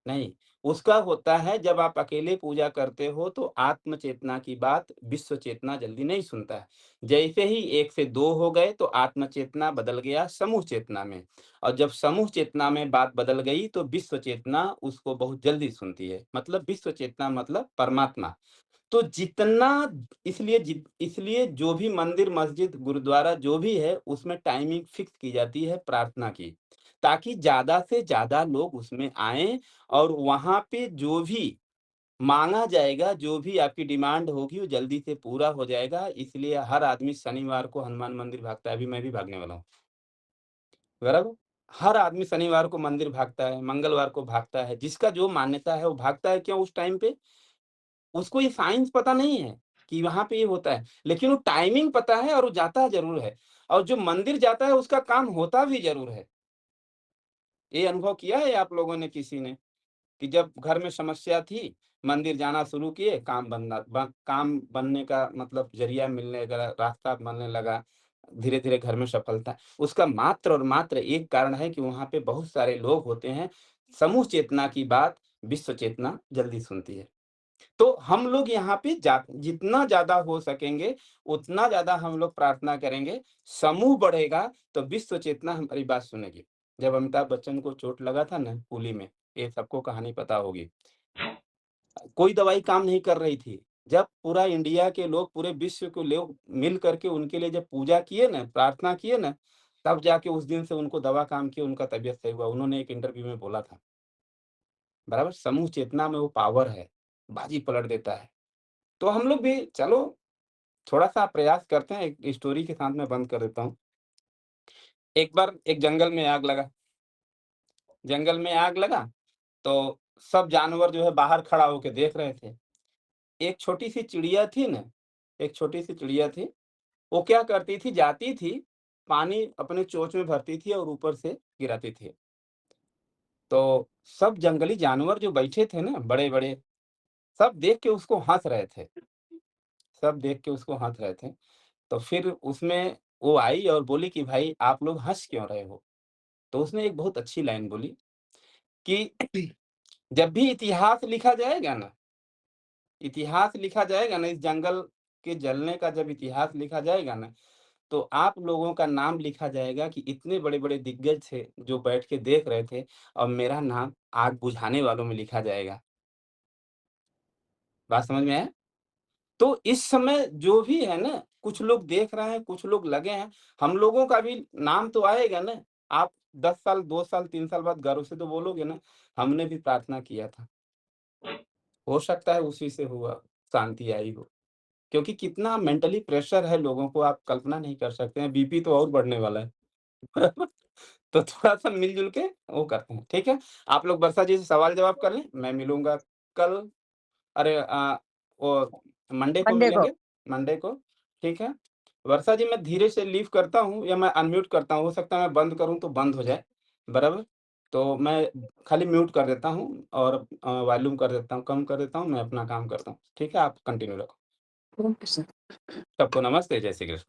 [SPEAKER 1] नहीं, उसका होता है जब आप अकेले पूजा करते हो तो आत्म चेतना की बात विश्व चेतना जल्दी नहीं सुनता है। जैसे ही 1 से 2 हो गए तो आत्म चेतना बदल गया समूह चेतना में, और जब समूह चेतना में बात बदल गई तो विश्व चेतना उसको बहुत जल्दी सुनती है। मतलब विश्व चेतना मतलब परमात्मा। तो जितना इसलिए जो भी मंदिर, मस्जिद, गुरुद्वारा जो भी है उसमें टाइमिंग फिक्स की जाती है प्रार्थना की, ताकि ज़्यादा से ज़्यादा लोग उसमें आएँ और वहाँ पे जो भी माँगा जाएगा, जो भी आपकी डिमांड होगी वो जल्दी से पूरा हो जाएगा। इसलिए हर आदमी शनिवार को हनुमान मंदिर भागता है, अभी मैं भी भागने वाला हूँ, बराबर? हर आदमी शनिवार को मंदिर भागता है, मंगलवार को भागता है, जिसका जो मान्यता है वो भागता है। क्यों उस टाइम पे? उसको ये साइंस पता नहीं है कि वहाँ पे ये होता है, लेकिन वो टाइमिंग पता है और वो जाता ज़रूर है, और जो मंदिर जाता है उसका काम होता भी ज़रूर है। ये अनुभव किया है आप लोगों ने किसी ने? कि जब घर में समस्या थी, मंदिर जाना शुरू किए, काम बनने का मतलब ज़रिया मिलने लगा, रास्ता बनने लगा, धीरे-धीरे घर में सफलता। उसका मात्र और मात्र एक कारण है कि वहाँ पे बहुत सारे लोग होते हैं, समूह चेतना की बात विश्व चेतना जल्दी सुनती है। तो हम लोग यहाँ पे जितना ज़्यादा हो सकेंगे, उतना ज़्यादा हम लोग प्रार्थना करेंगे, समूह बढ़ेगा तो विश्व चेतना हमारी बात सुनेगी। जब अमिताभ बच्चन को चोट लगा था ना कूली में, ये सबको कहानी पता होगी। कोई दवाई काम नहीं कर रही थी। जब पूरा इंडिया के लोग, पूरे विश्व के लोग मिल करके उनके लिए जब पूजा किए ना, प्रार्थना किए ना, तब जाके उस दिन से उनको दवा काम की, उनका तबीयत सही हुआ। उन्होंने एक इंटरव्यू में बोला था, बराबर? समूह चेतना में वो पावर है, बाजी पलट देता है। तो हम लोग भी चलो थोड़ा-सा प्रयास करते हैं। एक स्टोरी के साथ मैं बंद कर देता हूँ। एक बार एक जंगल में आग लगा। जंगल में आग लगा तो सब जानवर जो है बाहर खड़ा होके देख रहे थे। एक छोटी-सी चिड़िया थी ना, एक छोटी-सी चिड़िया थी, वो क्या करती थी, जाती थी, पानी अपने चोंच में भरती थी और ऊपर से गिराती थी। तो सब जंगली जानवर जो बैठे थे ना, बड़े-बड़े, सब देख के उसको हँस रहे थे। सब देख के उसको हँस रहे थे। तो फिर उसमें वो आई और बोली कि भाई आप लोग हँस क्यों रहे हो? तो उसने एक बहुत अच्छी लाइन बोली, कि जब भी इतिहास लिखा जाएगा ना, इस जंगल के जलने का जब इतिहास लिखा जाएगा ना, तो आप लोगों का नाम लिखा जाएगा कि इतने बड़े-बड़े दिग्गज थे, जो बैठ के देख रहे थे और मेरा नाम आग बुझाने वालों में लिखा जाएगा। बात समझ में आया? तो इस समय जो भी है ना, कुछ लोग देख रहे हैं, कुछ लोग लगे हैं, हम लोगों का भी नाम तो आएगा ना। आप 10 साल, 2 साल, 3 साल बाद गर्व से तो बोलोगे ना, हमने भी प्रार्थना किया था। हो सकता है उसी से हुआ, शांति आई हो। क्योंकि कितना मेंटली प्रेशर है लोगों को आप कल्पना नहीं कर सकते हैं, बीपी तो और बढ़ने वाला है। तो थोड़ा-सा मिल-जुल के वो करते हैं, ठीक है? आप लोग वर्षा जी से सवाल-जवाब कर लें, मैं मिलूँगा कल अरे वो मंडे को
[SPEAKER 3] मंडे को।
[SPEAKER 1] मिलेंगे, मंडे को, ठीक है? वर्षा जी मैं धीरे से लीव करता हूँ या मैं अनम्यूट करता हूँ, हो सकता है मैं बंद करूँ तो बंद हो जाए, बराबर? तो मैं खाली म्यूट कर देता हूँ और वॉल्यूम कर देता हूँ, कम कर देता हूँ, मैं अपना काम करता हूँ, ठीक है? आप कंटिन्यू रखो।
[SPEAKER 2] Okay sir.
[SPEAKER 1] सबको नमस्ते, जय श्री कृष्ण।